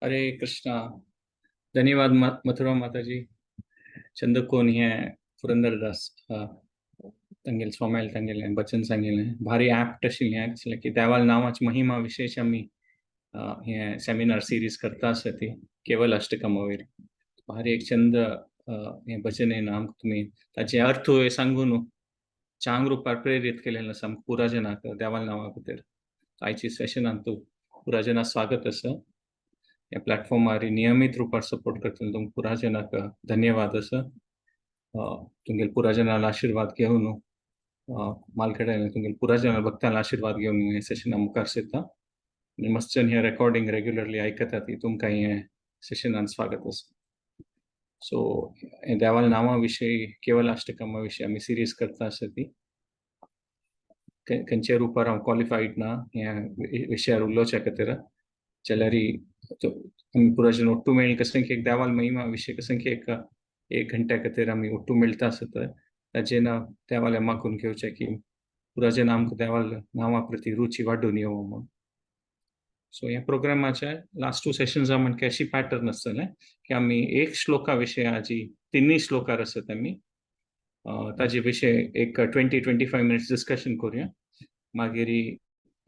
हरे कृष्णा. धन्यवाद मथुरा माताजी. चंदकोन हे पुरंदरदास तांगेल सोमायल तांगेलें बचन सांगिल्लें भारी ऍप्ट आशिल्लें आसलें की देवाल नांवाची महिमा विशेश आमी हे सेमिनार सिरीज करता आसा ती केवल अष्टकमा वयर भारी एक चंद हे भजन येना आमकां तुमी ताचे अर्थ हे सांगून चांग रुपार प्रेरीत केलेलें आसा आमकां पुरा जनाक देवाल नांवा खातीर. आयची सेशनांत पुरा जनाक स्वागत आसा. या प्लॅटफॉर्मार नियमित रूपार सपोर्ट करतले तुमकां पुरा जनाक धन्यवाद आसा. तुमगेल पुरा जनाल आशीर्वाद घेवन मालखेड्यान तुमगेल पुरा जनाल भक्तांना आशीर्वाद घेवन हे सेशना मुखार सरता. आनी मस्चन हे रेकॉर्डिंग रेग्युलरली आयकता ती तुमकां हे सेशनान स्वागत आसा. सो हे देवाल नांवा विशयी केवल अष्टकमा विशयी आमी सिरीज करता आसा ती खंयच्या रुपार हांव क्वॉलिफाईड ना ह्या विशयार उलोवच्या खातीर. जाल्यार आमी पुरा जन ओट्टू मेळ्ळी कसं एक देवाल महिमा विशय कसं एक घंट्या खातीर आमी ओट्टू मेळटा आसत ताचे नांव देवाले मागून घेवचें की पुरा जन आमकां देवाल नांवा प्रती रुची वाडून येवं म्हणून. सो ह्या प्रोग्रामाचे लास्ट 2 सेशन्सां म्हणके अशी पॅटर्न आसतलें की आमी एक श्लोका विशयाची 3 श्लोकार आसत आमी ताजे विशय एक 20-25 मिनिट्स डिस्कशन करूया. मागीर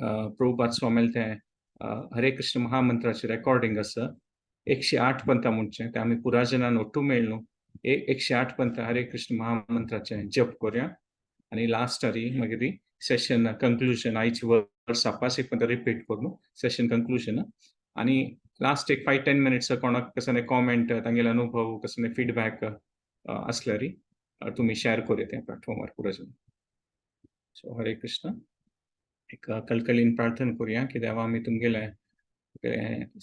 प्रभुपाद स्वामेल ते हरे कृष्ण महामंत्राचे रेकॉर्डिंग आसा 108 पंथां म्हणचे ते आमी पुरा जनान ओट्टू मेळ्ळू 108 पंथ हरे कृष्ण महामंत्राचे जप करूया. आनी लास्ट मागीर सेशन कंक्लूजन आयची वर्स पास एक रिपीट करून सेशन कंक्लूजन आनी लास्ट एक 5-10 मिनिट्स कोणाक कसले कॉमेंट तांगेले अनुभव कसले फीडबॅक आसल्यार तुमी शेअर करूया त्या प्लॅटफॉर्मार पुरा जन. सो हरे कृष्ण. एक कळकळीन प्रार्थना करूया की देवा आमी तुमगेले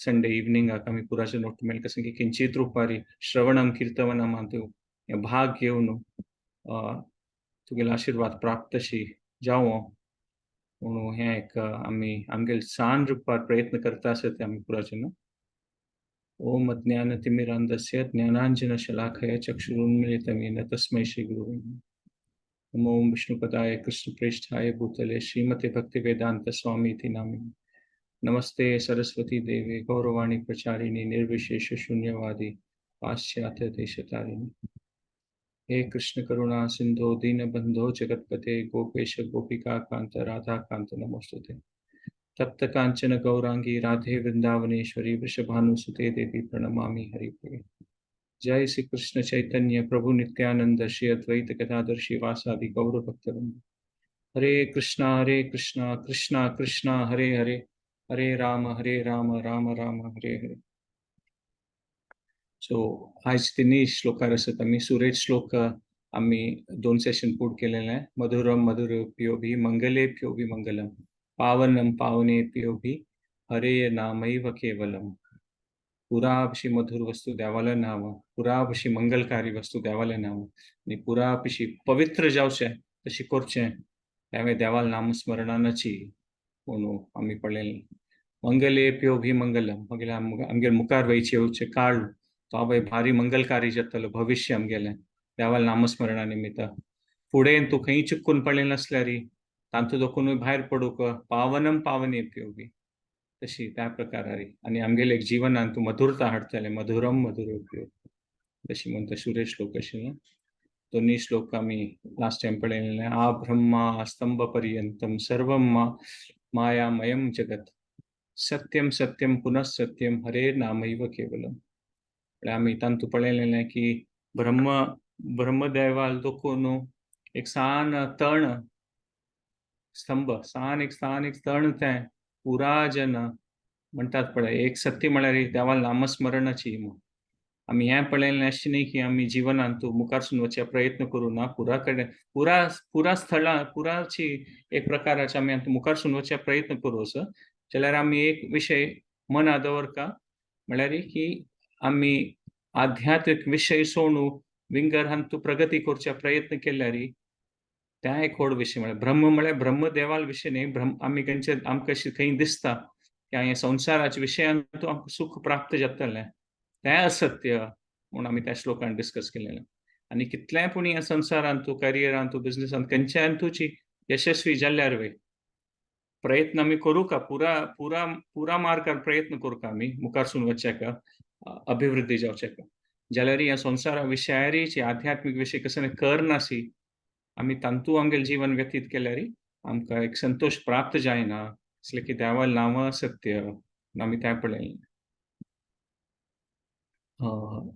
संडे इवनिंगाक आमी पुरा जन ओट्टू मेळ्ळे कसं की किंचित रुपारी श्रवणम कीर्तवनम हे भाग घेवन तुगेलो आशीर्वाद प्राप्त अशी जावं म्हणून हे एक आमी आमगेले सान रुपार प्रयत्न करता आसत आमी पुरा जन. ओम अज्ञानतिमिरान्धस्य ज्ञानाञ्जनशलाकया चक्षुरुन्मीलितं येन तस्मै श्रीगुरुवे नमः. नमो विष्णुपदाय कृष्णप्रेष्ठाय भूतले श्रीमते भक्तिवेदांत स्वामी इति नामिने. नमस्ते सरस्वती देवे गौरवाणी प्रचारिणी निर्विशेष शून्यवादी पाश्चात्य देशतारिणी. हे कृष्ण करुणा सिंधो दीनबंधो जगतपते गोपेश गोपिका कांत राधा कांत नमोस्तुते. तप्त कांचन गौरांगी राधे वृंदावनेश्वरी वृषभानुसुते देवी प्रणमामि हरिप्रिये. जय श्री कृष्ण चैतन्य प्रभु नित्यानंद श्री अद्वैत गदाधर श्रीवासादि गौर भक्तवृंद. हरे कृष्णा कृष्णा कृष्णा हरे हरे हरे राम राम राम हरे हरे. सो आज 3 श्लोकार आसत आमी सुरेश श्लोक आमी 2 सेशन पूर्ण केलेले. मधुरम मधुरेभ्यो भी मंगलेभ्यो भी मंगलम पावनम पावनेभ्यो भी हरे नामैव केवलम. पुरापशी मधुर वस्तू देवाले नाव पुरापशी मंगलकारी वस्तू देवाले नाव आणि पुरापशी पवित्र जावचे तशी करचे त्यावे देवाल नामस्मरणाची म्हणून आम्ही पडलेले. मंगलेभ्यो भी मंगलम आमगे मुखार वयचे येवचे काळ तो भारी मंगलकारी जातलो भविष्य आमगेले देवाल नामस्मरणा निमित्त. फुडें तूं खंय चिक्कून पडलें नसल्यार तांतूं दोखून भायर पडूंक पावनम पावनेभ्यो भी तशी त्या प्रकारारी आणि आमगेले जीवनांत तूं मधुरता हाडटले मधुरम मधुरेभ्यो तशी म्हणटा सुरेश श्लोक आशिल्ले. 2 श्लोक आमी लास्ट टायम पळयलेले. आ ब्रह्मा स्तंभ पर्यंतम सर्वम मायामयम जगत सत्यम सत्यम पुनः सत्यम हरे नामैव केवलम. आमी तांतूं पळयलेलें की ब्रह्मदेवाल दोखून एक सान तण स्तंभ सान एक तण तें पुरा जन म्हणटात पळय एक सत्य म्हळ्यार देवाल नामस्मरणाची. आमी हें पळयलें अशें न्ही की आमी जिवनांत मुखारसून वचचे प्रयत्न करूं ना पुरा स्थळां पुराची एक प्रकाराचे आमी मुखारसून वचचे प्रयत्न करूं जाल्यार आमी एक विशय मनां दवरता म्हळ्यार की आमी आध्यात्मिक विशय सोडून विंगर हांतू प्रगती करचे प्रयत्न केल्यार त्या एक व्हड विशय म्हळ्यार ब्रह्म देवाल विशय न्ही. आमी खंयचे आमकां अशें खंय दिसता की हे संवसाराच्या विशयांतूं आमकां सुख प्राप्त जातलें तें असत्य म्हणून आमी त्या श्लोकान डिस्कस केलेलें. आनी कितलेंय पूण ह्या संवसारांत तूं करियरांत तूं बिझनसांत खंयच्यान तुजी यशस्वी जाल्यार प्रयत्न आमी करू का पुरा पुरा पुरा मार्गार प्रयत्न करू का आमी मुखारसून वचचेका अभिवृद्धी जावचेका जाल्यार ह्या संवसारा विशयारी जी आध्यात्मिक विशय कसं करनासी आमी तांतू आमगेलें जीवन व्यतीत केल्यार आमकां एक संतोष प्राप्त जायना इसलिए की देवाल नांव सत्य आमी त्या पळयलें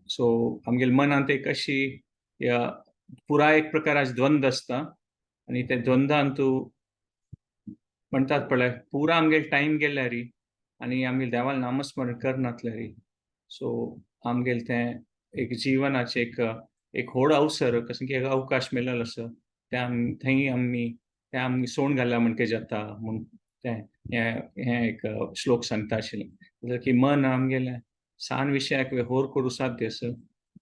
सो आमगेल्या मनांत एक अशी या पुराय एक प्रकाराचे द्वंद आसता आनी ते द्वंदांत म्हणटात पळय पुरा आमगेलो टायम गेल्यार आनी आमी देवालें नामस्मरण करनातल्यार सो आमगेलें तें एक जिवनाचें एक व्हड अवसर कसं की एक अवकाश मेळ्ळलो आसा थंय आमी सोडून घालल्या म्हणके जाता म्हूण तें हें एक श्लोक सांगता आशिल्लें की मन आमगेलें सान विशयाक होर करूं साध्य आसा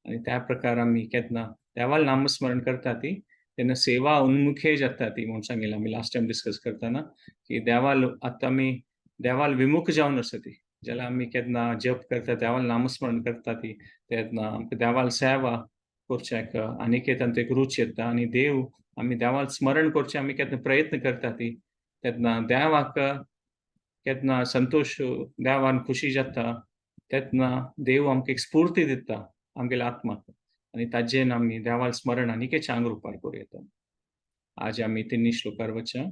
आनी त्या प्रकार आमी केन्ना देवालें नामस्मरण करता ती तेन्ना सेवा उन्मुखे जाता ती म्हूण सांगिल्लें आमी लास्ट टायम डिस्कस करतना की देवाल आतां आमी देवाल विमुख जावन आसा ती जाल्यार आमी केन्ना जप करता देवालें नामस्मरण करता ती तेन्ना आमकां देवाल सेवा करच्याक आनिकेतांत एक रूच येता आनी देव आमी देवाल स्मरण करचें आमी केन्ना प्रयत्न करता ती तेन्ना देवाक केन्ना संतोष देवान खुशी जाता तेन्ना देव आमकां एक स्फूर्ती दिता आमगेल्या आत्माक आनी ताजेन आमी देवाल स्मरण आनीक चांग रुपार करूं येता आज आमी तिन्नी श्लोकार वचा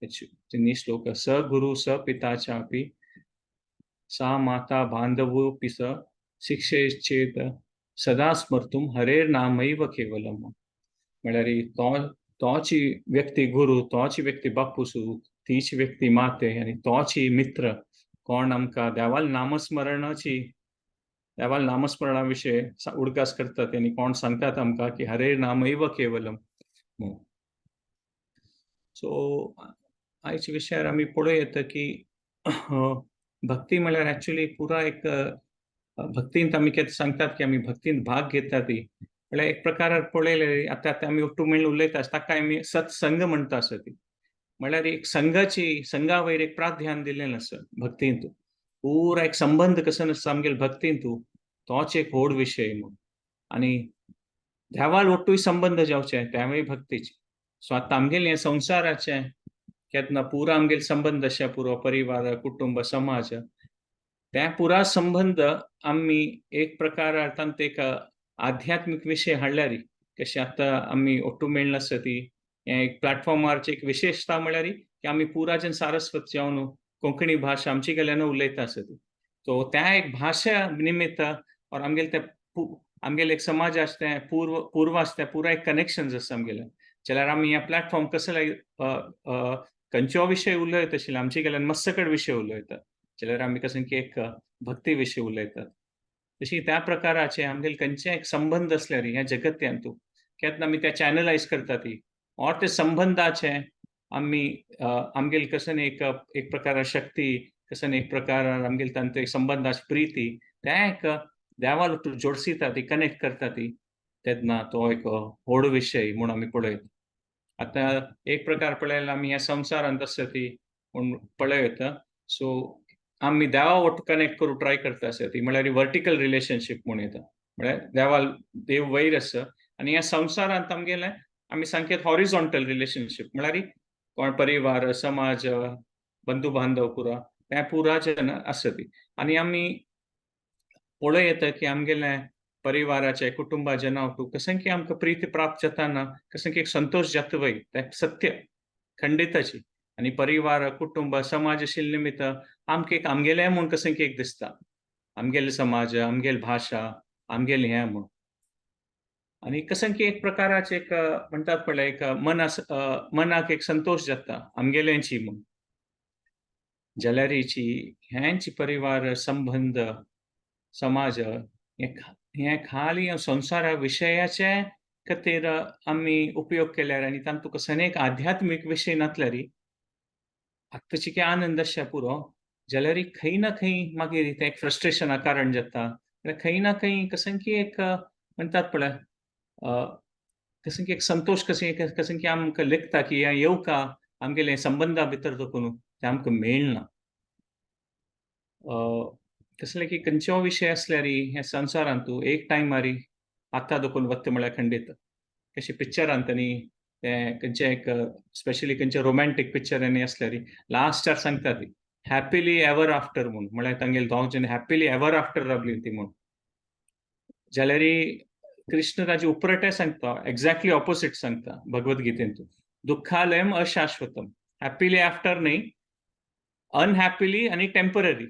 तिन्नी श्लोक स गुरु स पिता चापि सा माता बांधवोऽपि स शिक्षेच्छेत सदा स्मर्तुं हरेर्नामैव केवलम् म्हळ्यार तोच व्यक्ती गुरु तोच व्यक्ती बापूसू तीच व्यक्ती माते आनी तोच मित्र कोण आमकां देवाल नामस्मरणाची देवाल नामस्मरणा विशय उडकास करतात आनी कोण सांगतात आमकां की हरेर्नामैव केवलम् सो आयच्या विशयार आमी पळोवं येता की भक्ती म्हळ्यार एक्चुअली पुरा एक भक्तींत आमी कितें सांगतात की आमी भक्तींत भाग घेता ती म्हळ्यार एक प्रकारार पळयलें आतां आमी एकटू मेळून उलयता ताका आमी सत्संग म्हणटा आसत ती म्हळ्यार एक संघा वयर एक प्राध्यान दिल्लें आसा भक्तींत पुरा एक संबंध कसो आसता आमगेल्या भक्तींत तोच एक व्हड विशय म्हूण आनी देवाल ओट्टूय संबंध जावचे त्यावेळी भक्तीचे सो आतां आमगेलें हें संवसाराचें केन्ना पुरा आमगेले संबंध अशे पुरो परिवार कुटुंब समाज ते पुरा संबंध आमी एक प्रकारार तांत एक आध्यात्मिक विशय हाडल्यार कशें आतां आमी ओट्टू मेळून आसा ती हें एक प्लॅटफॉर्मारची एक विशेशता म्हळ्यार की आमी पुराजन सारस्वत जावन कोंकणी भाशा आमची गेल्यान उलयता आसा ती सो त्या एक भाशा निमित्त और आमगेले एक समाज आसता पूर्व आसता पुरा एक कनेक्शन्स आसा आमगेले जाल्यार आमी ह्या प्लॅटफॉर्म कसो खंयचो विशय उलयत आशिल्लो आमचे गेल्यान मत्सकड विशय उलयतात जाल्यार आमी कशें की एक भक्ती विशय उलयतात तशी त्या प्रकाराचे आमगेले खंयचे एक संबंध असल्यार ह्या जगत्यांत केन्ना आमी ते चॅनलायज करता ती और ते संबंधाचे आमी आमगेले कशें एक प्रकार शक्ती कशें एक प्रकार आमगेले तांत संबंधाची प्रिती ते एक देवाल जोडसिता ती कनेक्ट करता ती तेन्ना तो एक व्हड विशय म्हूण आमी पळयत आतां एक प्रकार पळयल्यार आमी ह्या संवसारांत आसा ती पूण पळयत सो आमी देवा वट कनेक्ट करूं ट्राय करता आसा ती म्हळ्यार वर्टिकल रिलेशनशीप म्हूण येता म्हळ्यार देव वयर आसा आनी ह्या संवसारांत आमगेलें आमी सांगतात हॉरिझॉन्टल रिलेशनशीप म्हळ्यार कोण परिवार समाज बंधू बांधव पुरा ते पुरा जन आसा ती आनी आमी पळोवं येता की आमगेलें परिवाराचे कुटुंबाजनां कशें की आमकां प्रीती प्राप्त जाताना कशें की एक संतोष जाता वय तें सत्य खंडिताची आनी परिवार कुटुंब समाज आशिल्ले निमित्त आमकां एक आमगेलें म्हूण कशें की एक दिसता आमगेले समाज आमगेली भाशा आमगेलें हें म्हूण आनी कशें की एक प्रकाराचें एक म्हणटात पळय एक मनाक एक संतोष जाता आमगेल्यांची म्हूण जाल्यार हेंची परिवार संबंध समाज हें खाली संवसारा विशयाचे खातीर आमी उपयोग केल्यार आनी तांतूं कसलें एक आध्यात्मीक विशय नासल्यार आत्ताची की आनंद आसचे पुरो जाल्यार खंय ना खंय मागीर तें एक फ्रस्ट्रेशना कारण जाता खंय ना खंय कशें की एक म्हणटात पळय कशें की एक संतोष कशें की आमकां लेखता की हें येवका आमगेलें संबंदा भितर देखून तें आमकां मेळना कसलें की खंयचो विशय आसल्यार ह्या संवसारांत एक टायमार आतां देखून वता म्हळ्यार खंडीत कशें पिक्चरांत न्ही ते खंयचे एक स्पेशली खंयचे रोमॅन्टिक पिक्चरांनी आसल्यार लास्टार सांगता ती हॅपिली एवर आफ्टर म्हणून, म्हळ्यार तांगेली दोग जण हॅपिली एवर आफ्टर रावली ती म्हणून. जाल्यार कृष्ण ताजे उपरटे सांगता, एक्झॅक्टली ऑपोजिट सांगता भगवद्गीतेंत. दुःखालयम अशाश्वतम. हॅपिली आफ्टर न्हय, अनहॅपिली आनी टेम्पररी.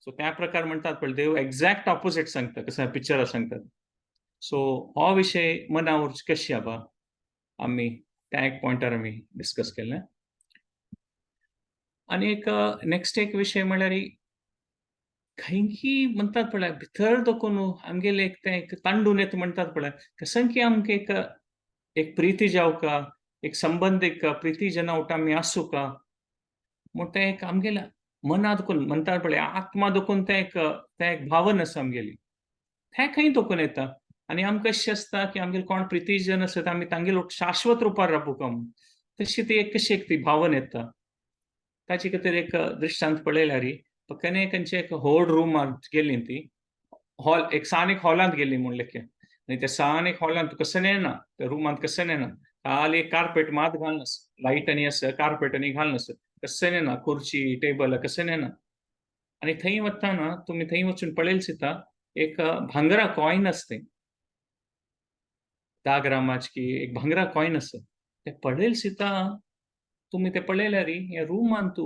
सो त्या प्रकार म्हणटात पळय देव एक्झॅक्ट ऑपोजिट सांगता, कसं पिक्चरां सांगतात. सो हो विशय मना उर्जा कशी आबा आमी त्या एक पॉयंटार आमी डिस्कस केलें. आनी एक नेक्स्ट एक विशय म्हळ्यार खंयकी म्हणटात पळय भितर दोकून आमगेले एक ते एक तांडून येता म्हणटात पळय, कसं की आमकां एक प्रीती जावका, एक संबंध एक प्रीती जनावट आमी आसूं का, म्हूण तें एक आमगेल्या मना दोकून म्हणटात पळय आत्मा दोकून तें एक भावन आसा आमगेली. हें खंय दोकून येता आनी आमकां अशें आसता की आमगेले कोण प्रितीजन आसत आमी तांगेलो शाश्वत रुपार रावूं काय म्हूण. तशी ती एक कशी एक ती भावन येता. ताचे खातीर एक दृश्टांत पळयल्यार केन्ना खंयचे एक व्हड रूमांत गेलीं ती. हॉल एक सान एक हॉलांत गेलीं म्हूण लेखे. आनी त्या सान एक हॉलांत तुका सनेना, त्या रूमांत कसनेना. खाली एक कार्पेट मात घालून आसा. लायट आनी आसा, कार्पेट आनी घालून आसा. कसनेना खुर्ची, टेबल कसनेना. आनी थंय वतना तुमी थंय वचून पळयलें दिसता एक भांगरा कॉयन आसा थंय. 10 ग्रामाची की एक भांगरा कॉयन आसा. तें पळयलें दिसता तुमी तें पळयल्यार ह्या रूमांत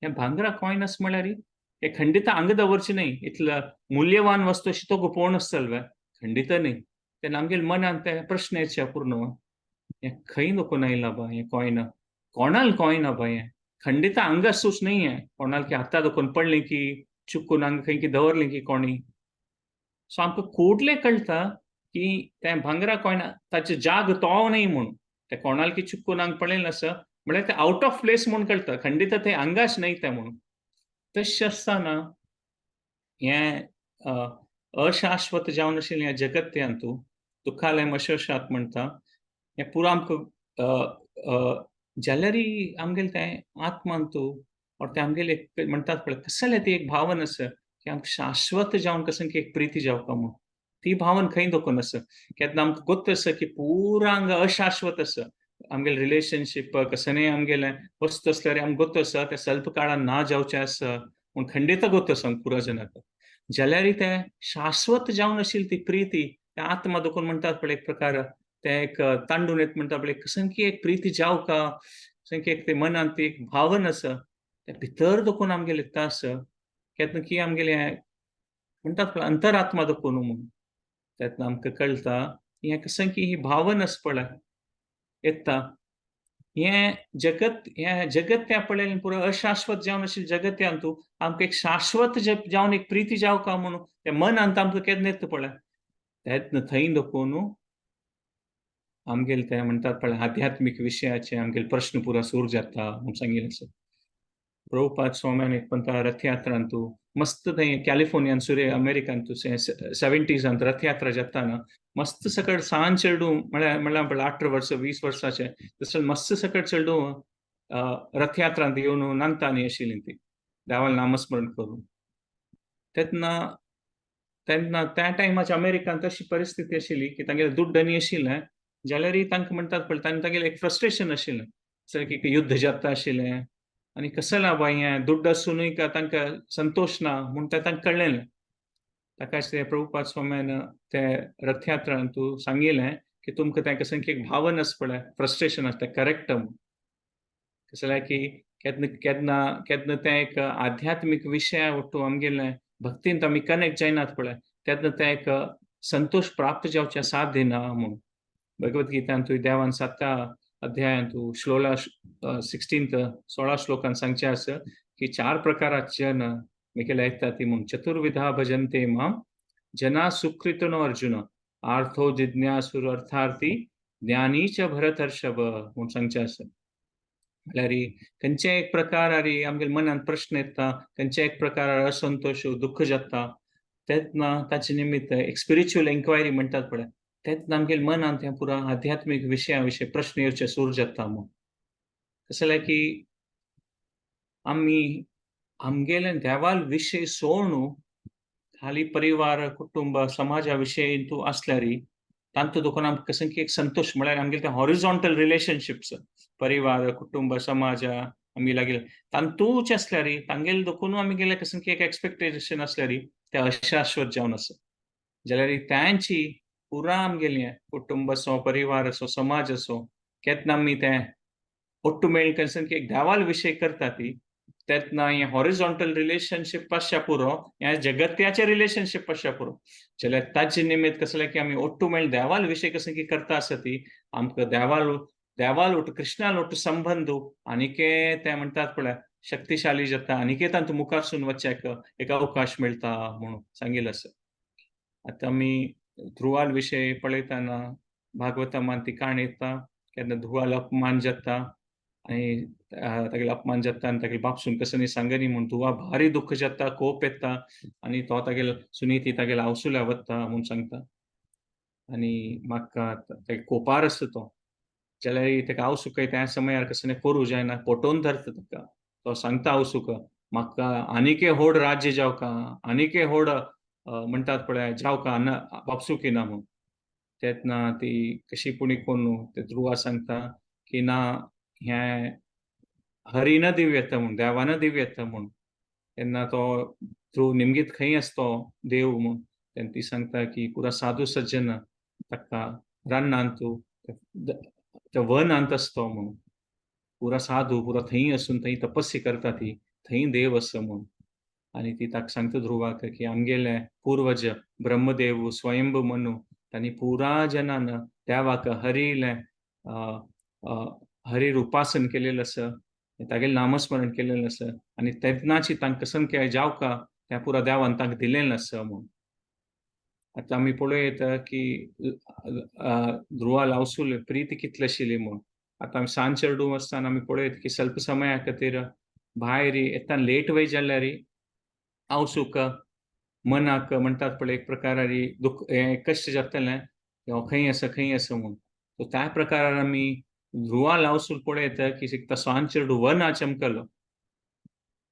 हें भांगरा कॉयन आसा म्हळ्यार हे खंडित हांगा दवरचें न्हय. इतलो मुल्यवान वस्तू अशी तो गुपोवन आसता जाल्यार खंडित न्हय. तेन्ना आमगेल्या मनांत ते प्रश्न येवचे पूर्ण हें खंय दोकून आयलां बा हें कॉयन? कोणाल कॉयन बा हें? खंडित हांगा आसूंच न्हय हें. कोणाल की हाता दोकून पडलें की चुकून हांगा खंय की दवरलें की कोणी. सो आमकां खोटलें कळटा की तें भांगरा कॉयन ताचो जाग तो न्हय म्हणून. ते कोणाल की चुकून हांगा पडलेलें आसा म्हळ्यार तें आउट ऑफ प्लेस म्हणून कळटा. खंडित थंय हांगाच न्हय तें म्हणून. तशें आसतना हें अशाश्वत जावन आशिल्लें हें जगत हातूंत दुखालय अशशात म्हणटा हें पुरो आमकां जाल्यारय आमगेलें तें आत्मांतू और तें आमगेलें म्हणटात पळय कसलें ती एक भावन आसा की आमकां शाश्वत जावन कशें की एक प्रिती जावका म्हूण. ती भावन खंय दोकून आसा. केन्ना आमकां गोत्त आसा की पुरो हांगा अशाश्वत आसा. आमगेलें रिलेशनशीप कसनय आमगेलें वस्त आसल्यार आमकां गोत्त आसा तें स्वल्प काळान ना जावचें आसा म्हूण खंडित गोत्त आसा पुरो जनाक. जाल्यारय तें शाश्वत जावन आशिल्ली ती प्रिती त्या आत्मा दोकून म्हणटात पळय एक प्रकार तें एक तांडून येता म्हणटा पळय कसंकी एक प्रिती जावका, कसंकी एक ते मनांत ती एक भावन आसा. त्या भितर दोकून आमगेलें तें आसा. केन्ना की आमगेलें म्हणटात पळय अंतरात्मा दोकून म्हणून. तेन्ना आमकां कळटा हें कसंकी ही भावन आसा पळय येता. हें जगत तें पळयलें पुरो अशाश्वत जावन आशिल्लें जगत हातूंत आमकां एक शाश्वत जावन एक प्रिती जावका म्हणून तें मनांत आमकां केन्ना येता पळय. तेन्ना थंय दोकून आमगेले ते म्हणटात पळय आध्यात्मीक विशयाचे आमगेले प्रश्न पुरो सूर जाता म्हूण सांगिल्लें आसा. प्रभुपाद स्वाम्यान एक म्हणटा रथयात्रांतू मस्त थंय कॅलिफोर्नियान अमेरिकांत 70सांत रथयात्रा जाताना मस्त सकट सांज चेडूं म्हळ्यार 18 वर्सां 20 वर्साचे तसले मस्त सकट चेडूं रथयात्रांत येवन नाचतालीं आशिल्लीं ती देवालें नामस्मरण करून. तेन्ना त्या टायमाच्या अमेरिकांत अशी परिस्थिती आशिल्ली की तांगेले दुड्ड न्ही आशिल्लें जाल्यारय तांकां म्हणटात पळय तांगेलें एक फ्रस्ट्रेशन आशिल्लें. जशें की युध्द जाता आशिल्लें आनी कसलें बाबा हें दुड्ड आसूनय तांकां संतोश ना म्हूण तें तांकां कळलेलें. ताकाच ते प्रभुपाद स्वाम्यान ते रथयात्रांतू सांगिल्लें की तुमकां तें कशें की भावन आसा पळय फ्रस्ट्रेशन आसा तें करेक्ट म्हूण. कसलें की केन्ना तें एक आध्यात्मीक विशया वट्टू आमगेलें भक्तींत आमी कनेक्ट जायनात पळय तेन्ना तें एक संतोष प्राप्त जावचें साध्य ना म्हूण. भगवद्गीतांतूय देवान 7 अध्यायांत 16 श्लोकांत सांगचें आसा की 4 प्रकाराचे जन म्हगेले येता ती म्हूण चतुर्विधा भजन्ते माम जना सुकृतिनो अर्जुन आर्थो जिज्ञासुर अर्थार्थी ज्ञानी च भरतर्षभ म्हूण सांगचें आसा. म्हळ्यार खंयचे एक प्रकारार आमगेल्या मनांत प्रश्न येता, खंयचे एक प्रकारार असंतोश दुख्ख जाता तेन्ना ताचे निमित्त एक स्पिरिच्युअल एन्क्वायरी म्हणटात पळय तेन्ना आमगेल्या मनांत हें पुरो आध्यात्मीक विशया विशीं प्रश्न येवचे सूर जाता म्हूण. कसलें की आमी आमगेले देवाल विशय सोडून खाली परिवार, कुटुंब, समाजा विशयी आसल्यार तांतू दुखून आमकां कसं की एक संतोष म्हळ्यार आमगेले ते हॉरिझॉन्टल रिलेशनशिप्स परिवार कुटुंब समाज आमी लागीं तांतूच आसल्यार तांगेले दुखून आमगेले कसं की एक एक्सपेक्टेशन आसल्यार ते अशाश्वत जावन आसा जाल्यार तांची पुरा आमगेले कुटुंब असो परिवार असो समाज असो केन्ना आमी ते ಒಟ್ಟು ಮೇಲ್ ಕನ್ಸನ್ಗೆ ದಾವಾಲ್ ವಿಷಯ करताती तेतना हे हॉरिझॉन्टल रिलेशनशिप आसच्या पुरो ह्या जगत्याचे रिलेशनशिप आसच्या पुरो जाल्यार ताचे निमित्त कसले की आमी ಒಟ್ಟು मेळ देवाल विषय कसं की करता आसती आमकां देवाल ಒಟ್ಟು कृष्णाल ಒಟ್ಟು संबंध आनीके ते म्हणटात पळय शक्तिशाली जाता आनीके तांतू मुखारसून वचच्याक एक अवकाश मेळटा म्हणून सांगिल्लें आसा आतां आमी ध्रुवाल विशय पळयतना भागवतामान ती काणी येता केन्ना ध्रुवाल अपमान जाता आणि तागेलो अपमान जाता आनी तागेले बापसून कसं न्ही सांगनी म्हूण तुवा भारी दुख्ख जाता कोप येता आनी तो तागेलो सुनीती तागेल्या आवसुल्या वता म्हूण सांगता आनी म्हाका ते कोपार आसता तो जाल्यार ताका आवसुकय त्या समयार कसं न्ही करूं जायना पोटोवन धरता ताका तो सांगता आवसुक म्हाका आनीके व्हड राज्य जावका आनीके व्हड म्हणटात पळय जावका बापसूक येना म्हूण तेन्ना ती कशी पुणी कोन्न ते ध्रुवा सांगता की ना हें हरीन दिव येता म्हूण देवान दिव येता म्हूण तेन्ना तो ध्रुव निमगीत खंय आसा तो देव म्हूण तेन्ना ती सांगता की पुरा साधू सज्जन ताका रानांत ते वनांत आसा तो म्हूण पुरा साधू पुरा थंय आसून थंय तपस्या करता ती थंय देव आसा म्हूण आनी ती ताका सांगता ध्रुवाक की आमगेले पूर्वज ब्रह्मदेव स्वयंभू मनु तांणी पुरा जनान देवाक हरीर उपासन केलेलं आसा तागेलें नामस्मरण केलेलें आसा आनी तेन्नाची तांकां संख्या जावका त्या पुरा देवान तांकां दिलेलें आसा म्हूण आतां आमी पळोवं येता की ध्रुवा लावसूल प्रीती कितली आशिल्ली म्हूण आतां आमी सांज चेडूं आसतना आमी पळोवं येता की ಸ್ವಲ್ಪ ಸಮಯ खातीर भायर येता लेट वय जाल्यार आवसूक मनाक म्हणटात पळय एक प्रकारारी दुख कश्ट जातलें खंय आसा म्हूण सो त्या प्रकारान आमी ध्रुवा लावसूल पळोवं येता की तो सांज चेडूं वन चमकलो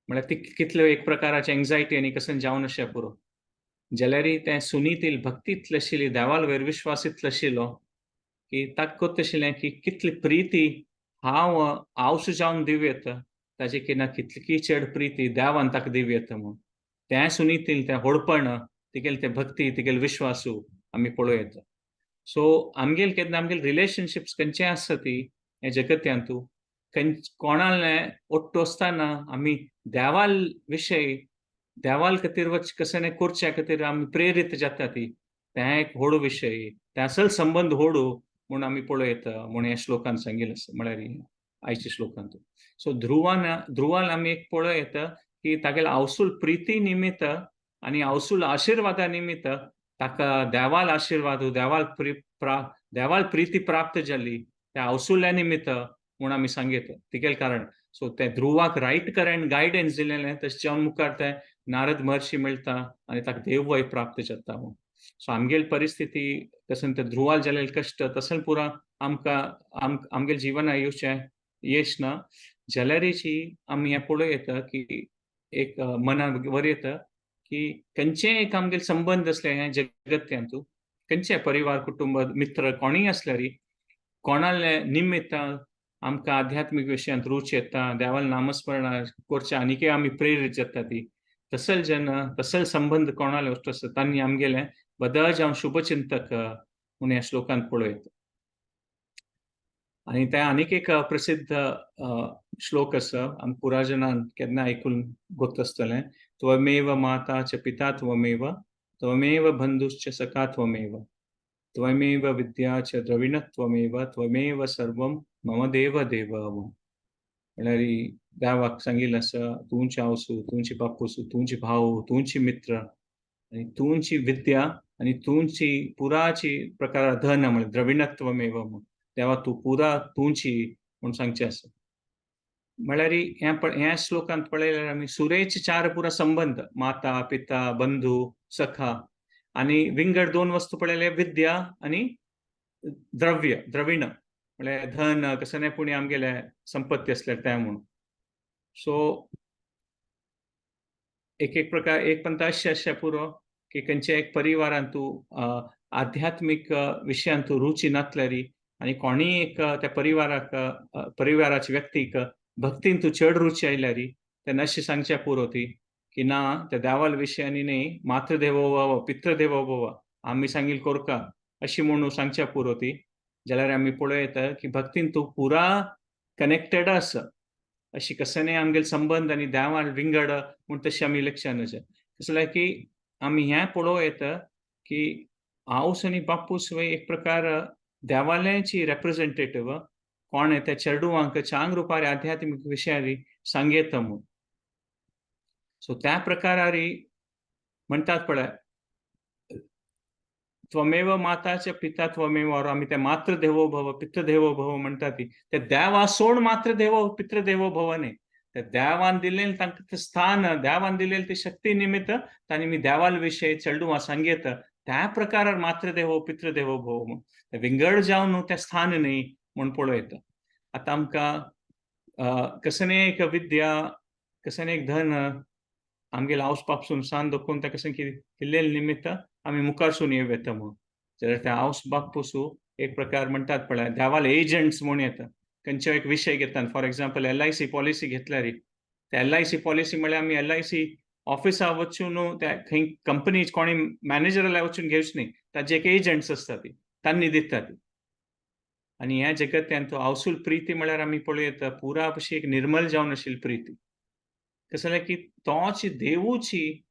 म्हळ्यार ती कितल्यो एक प्रकाराची एंग्जायटी आनी कसं जावन अशें पुरो जाल्यार ते सुनीतील भक्ती इतली आशिल्ली देवाल वयर विश्वास इतलो आशिल्लो की ताका कोत्त आशिल्लें की कितली प्रिती हांव आवसो जावन दिव येता ताजे केन्ना कितली चड प्रिती देवान ताका दिव येता म्हूण तें सुनीतील तें व्हडपण तिगेले तें भक्ती तिगेले विश्वासू आमी पळोवं येता सो आमगेले केन्ना आमगेले रिलेशनशिप्स खंयचे आसता ती हे जगत्यांतू कोणाले ಒಟ್ಟು आसतना आमी देवाल विशय देवाल खातीर कसं करचे खातीर आमी प्रेरीत जाता ती तें एक व्हड विशय ते असल संबंध व्हडू म्हूण आमी पळोवं येता म्हूण ह्या श्लोकान सांगिल्लें आसा म्हळ्यार आयच्या श्लोकांत सो ध्रुवान आमी एक पळोवं येता की तागेले आवसूल प्रिती निमित्त आनी आवसूल आशिर्वादा निमित्त ताका देवाल आशिर्वाद देवाल प्रिती प्राप्त जाली त्या आवसुल्या निमित्त म्हूण आमी सांगयता तिगेले कारण सो ते ध्रुवाक रायट करेंट गायडन्स दिलेलें तशें जावन मुखार ते नारद महर्षी मेळटा आनी ताका देववय प्राप्त जाता म्हूण सो आमगेली परिस्थिती तशें ते ध्रुवाल जालेले कश्ट तशें पुरा आमकां आमगेले जिवनां येवचें येश ना जाल्यारची आमी हें पळोवं येता की एक मनाक वर येता की खंयचेय एक आमगेले संबंध असले हे जगत्यांतू खंयचे परिवार कुटुंब मित्र कोणीय आसल्यार कोणाले निमित्त आमकां आध्यात्मीक विशयांत रुच येता देवाल नामस्मरण करचें आनीकय आमी प्रेरीत जाता ती तसल संबंध कोणाले वस्तू आसता तांणी आमगेले बदल जावन शुभचिंतक म्हूण ह्या श्लोकांत पळोवं येता आनी ते आनीक एक प्रसिद्ध श्लोक आसा आमी पुराजनान केन्ना आयकून गोत आसतलें त्वमेव माता च पिता त्वमेव बंधुश्च सखा त्वमेव विद्या च द्रविण त्वमेव सर्वं मम देव म्हळ्यार देवाक सांगिल्लें आसा तुमचे आवसू तुमचे बापूसू तुमचे भाव तुमचे मित्र आनी तुमची विद्या आनी तुमची पुराची प्रकार धन म्हळ्यार द्रविणत्वमेव म्हूण देवा तूं पुरा तुमची म्हूण सांगचें आसा म्हळ्यार ह्या श्लोकांत पळयल्यार आमी सुरेचे चार पुरा संबंध माता पिता बंधू सखा आनी विंगड दोन वस्तू पळयले विद्या आनी द्रविण म्हळ्यार धन कसं पुणे आमगेले संपत्ती असल्यार ते म्हूण सो एक प्रकार एक पंथ अशें पुरो की खंयच्या एक परिवारांत तूं आध्यात्मिक विशयांत रुची नासल्यारी आनी कोणीय एक त्या परिवाराच्या व्यक्तीक भक्तीन तू चड रुची आयल्यारी तेन्ना अशें सांगचें पुरो ती की ना त्या देवाल विशयांनी न्ही मातृदेवो भव पितृदेवो भव आमी सांगिल कोरका अशी म्हणून सांगच्या पुरो ती जाल्यार आमी पळयता की भक्तीन तूं पुरा कनेक्टेड आसा अशी कसनय आमगेले संबंध आनी देवाल विंगड म्हूण तशें आमी लक्षांत अशें कसलें की आमी हें पळोवं येता की हाऊस आनी बापूस वे एक प्रकार देवालयाची रिप्रेझेंटेटिव्ह कोण त्या चेडूवांक चांग रुपारी आध्यात्मिक विशयारी सांगेता म्हूण सो त्या प्रकारारी म्हणटात पळय त्वमेव माता च पिता त्वमेव और आमी ते मातृदेवो भव पितृदेवो भव म्हणटात ती ते देवा सोड मातृदेवो पितृदेवो भव न्ही ते देवान दिलेलें तांकां ते स्थान देवान दिलेली ती शक्ती निमित्त तांणी मी देवाल विशय चेडूवां सांगेत त्या प्रकारार मातृदेवो पितृदेवो भव म्हूण ते विंगड जावन न्हू तें स्थान न्ही म्हूण पळयता आतां आमकां कसनय एक विद्या कसनय एक धन आमगेले हाऊस बापूसून सान दोखून ताका कितें दिल्लेले निमित्त आमी मुखारसून येता म्हणून जाल्यार त्या हाऊस बापूसू एक प्रकार म्हणटात पळय देवाल एजंट्स म्हूण येता खंयचो एक विशय घेतात फॉर एक्झाम्पल LIC पॉलिसी घेतल्यार त्या LIC पॉलिसी म्हळ्यार आमी LIC ऑफिसां वचून त्या खंय कंपनी कोणी मॅनेजराला वचून घेवचे न्ही ताजे एक एजंट्स आसता ती तांणी दितात ती आनी ह्या जगत्यांत तो हाऊसूल प्रिती म्हळ्यार आमी पळयता पुरा अशी एक निर्मल जावन आशिल्ली प्रिती कसं जालें की तोच देवूची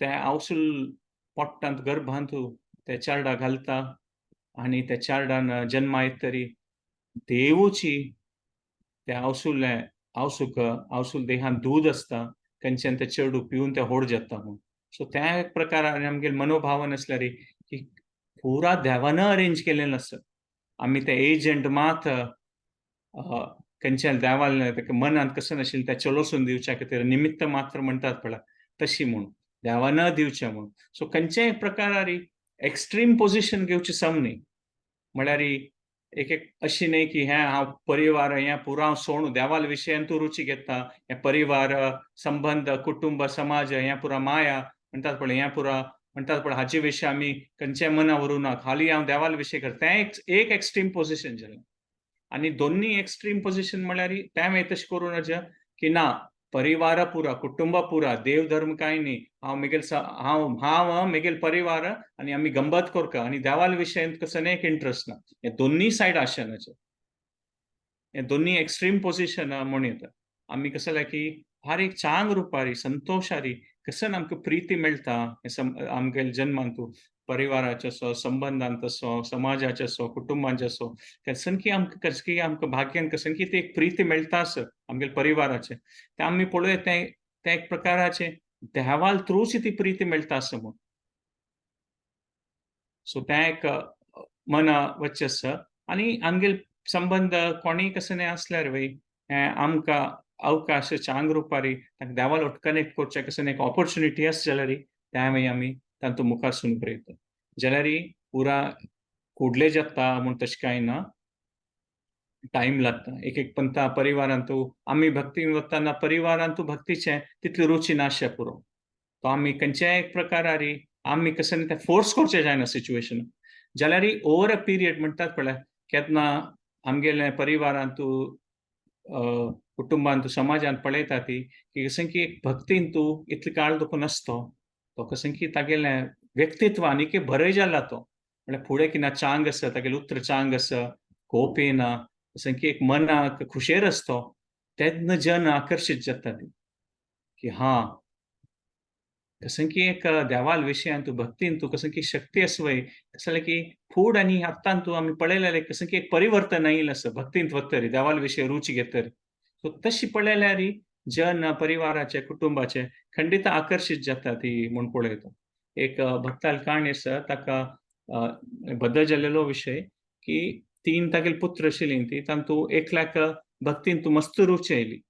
त्या हाऊसूल पोट्टांत गर्भांत त्या चार्डा घालता आनी त्या चार्डान जन्मा येतरी देवूची त्या हाऊसूल देहांत दूद आसता खंयच्यान ते चेडूं पिवन ते व्हड जाता म्हूण सो त्या एक प्रकारान आमगेले मनोभावन आसल्यार की पुरा देवान अरेंज केलेलें आसा आमी ते एजंट मात खंयच्यान देवाल ताका मनांत कसं नाशिल्लें त्या चलोसून दिवच्या खातीर निमित्त मात्र म्हणटात पळय तशी म्हूण देवान दिवचें म्हूण सो खंयच्याय प्रकारार एक्स्ट्रीम पोझिशन घेवची सम न्ही म्हळ्यार एक अशी न्ही की हें हांव परिवार हें पुरो हांव सोडून देवाल विशयान तूं रुची घेता हें परिवार संबंध कुटुंब समाज हें पुरा माया म्हणटात पळय हें पुरा म्हणटात पळय हाचे विशय आमी खंयचेय मना व्हरूं ना खाली हांव देवाल विशय करता तें एक एक्स्ट्रीम पोझिशन जालें आनी दोन्ही एक्स्ट्रीम पोझिशन म्हळ्यार त्या वेळी तशें करूं नजे की ना परिवार पुरा कुटुंब पुरा देव धर्म कांय न्ही हांव म्हगेल परिवार आनी आमी गंमत करता आनी देवाल विशयान कसनय एक इंट्रस्ट ना हे दोन्ही सायड आसचे हे दोन्ही एक्स्ट्रीम पोझिशन म्हूण येता आमी कसं जालें की हर एक चांग रुपारी संतोशारी कसन आमकां प्रिती मेळटा आमगेल्या जन्मांत परिवाराचे असो संबंधांत असो समाजाचे असो कुटुंबांचे असो कसनकी आमकां भाग्यान कसनकी ती एक प्रिती मेळटा आसत आमगेल्या परिवाराचे ते आमी पळोवया ते एक प्रकाराचे देवाल थ्रूच ती प्रिती मेळटा आसा म्हूण सो तें एक मना वच्चें आसा आनी आमगेले संबंध कोणीय कसनय आसल्यार वय आमकां अवकाश चांग रुपारी देवाल कनेक्ट करचें कसं एक ऑपॉर्च्युनिटी आसा जाल्यार त्या वेळी आमी तांतूं मुखार सून पळयता जाल्यार पुरा फुडलें जाता म्हूण तशें कांय ना टायम लागता एक पंथा परिवारांत आमी भक्तीन वतना परिवारांत भक्तीचें तितली रुची नासचें पुरो तो आमी खंयच्याय एक प्रकारारी आमी कसं तें फोर्स करचें जायना सिच्युएशन जाल्यार ओवर अ पिरियड म्हणटात पळय केन्ना आमगेले परिवारांत कुटुंबांत समाजांत पळयता ती की कसं की एक भक्तीन तूं इतलो काळ दुखून आसतो तो कसं की तागेलें व्यक्तित्व आनीक बरें जाला तो म्हळ्यार फुडें कितें चांग आसा तागेलें उतर चांग आसा खोप येना कसं की एक मनाक खुशेर आसतो तेन्ना जन आकर्शीत जाता ती की हां कसं की एक देवाल विशयान तूं भक्तीन तूं कसं की शक्ती आसा वय कसं जालें की फूड आनी आत्तां तूं आमी पळयलें कसं की एक परिवर्तन आयिल्लें आसा भक्तींत वतरी देवाल विशय रुची घेतरी सो तशी पळयल्यार जन परिवाराचे कुटुंबाचे खंडीत आकर्शीत जाता ती म्हूण पळयता एक भक्ताल काणी आसा ताका बदल जाल्लेलो विशय की तीन तागेली पुत्र आशिल्लीं ती तांतूं एकल्याक भक्तीन तूं मस्त रुची आयली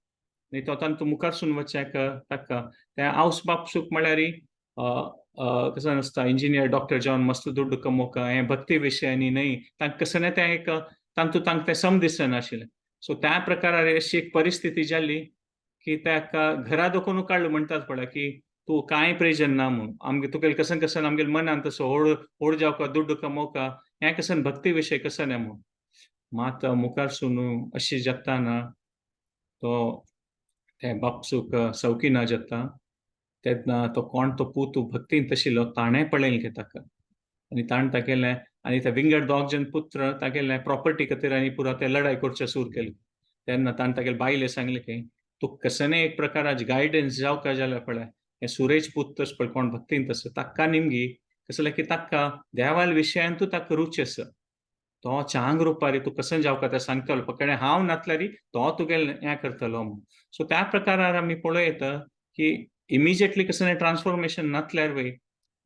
आनी तो तांतूं मुखार सून वचच्याक ताका त्या हाऊस बापूसूक म्हळ्यार कसो नासता इंजिनियर डॉक्टर जावन मस्त दुड्ड कमोवका हें भक्ती विशयांनी न्हय तांकां कसं तें एक तांतूं तांकां तें सम दिसनाशिल्लें सो त्या प्रकारार अशी एक परिस्थिती जाल्ली की ताका घरा दोखून काडलो म्हणटात पळय की तू कांय प्रेजन ना म्हणून आमगे तुगेल कसन कसन आमगेल मनान तसो होड जावका दुड्ड कमोवका हें कसन भक्ती विशय कसन आहे म्हणून मात मुखार सुनू अशी जगताना तो ते बापसूक सवकी ना जाता तेन्ना तो कोण तो पूत भक्तीन तशिल्लो ताणें पळयलें घे ताका आनी ताण तागेलें आनी ते विंगड दोग जन पुत्र तागेलें प्रॉपर्टी खातीर आनी पुरो ते लढाई करचे सूर केले तेन्ना ताण तागेले बायले सांगलें की तू कसनय एक प्रकाराची गायडन्स जावका जाल्यार पळय हे सुरेश पूत तस पळय कोण भक्तीन तसो ताका निमगी कसलें की ताका देवाल विशयान तू ताका रुची आसा तो चांग रुपारी तू कसन जावका ते सांगतलो पकडे हांव नातल्यारी तो तुगेलें हें करतलो म्हणून सो त्या प्रकारार आमी पळयता की इमिजिएटली कसलें ट्रान्सफॉर्मेशन नातल्यार वय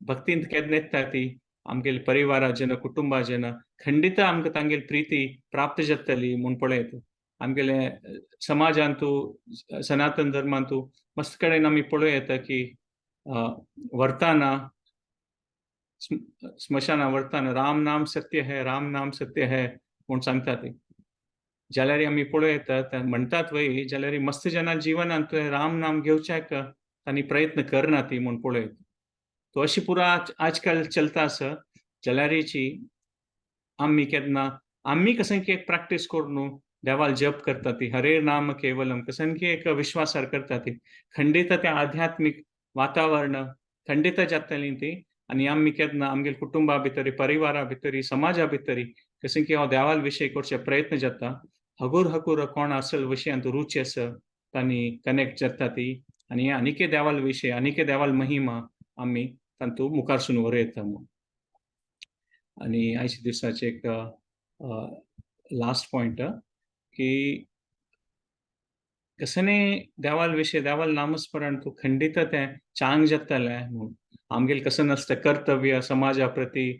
भक्तीन केन्ना येता ती आमगेले परिवाराजन कुटुंबाजन खंडित आमकां तांगेली प्रीती प्राप्त जातली म्हूण पळयत आमगेले समाजान तूं सनातन धर्मान तूं मस्त कडेन आमी पळोवं येता की वर्ताना स्मशाना वर्ताना राम नाम सत्य है म्हूण सांगता ती जाल्यार आमी पळोवं येता म्हणटात वय जाल्यार मस्त जना जिवनांत राम नाम घेवच्याक तांणी प्रयत्न करना ती म्हूण पळयत तो अशी पुरा आजकाल चलता आसा जाल्यारीची आम्ही केन्ना आम्ही कसन की एक प्रॅक्टीस करून देवाल जप करता ती हरे नाम केवलम कसन की एक विश्वासार करता ती खंडित ते आध्यात्मिक वातावरण खंडित जातली ती आनी आमी केन्ना आमगे कुटुंबा भितरी परिवारा भितरी समाजा भितरी कसन की हांव देवाल विशय करचे प्रयत्न जाता हगूर कोण असल विशयांत रुची आसा तांणी कनेक्ट जाता ती आनी आनीके देवाल विशय आनीके देवाल महिमा आमी तांतू मुखार सुन वरयता म्हणून आणि आयच्या दिसाचे एक लास्ट पॉइंट की कसने देवाल विशय देवाल नामस्मरण तू खंडित ते चांग जातले म्हणून आमगेल कसन आसता कर्तव्य समाजा प्रती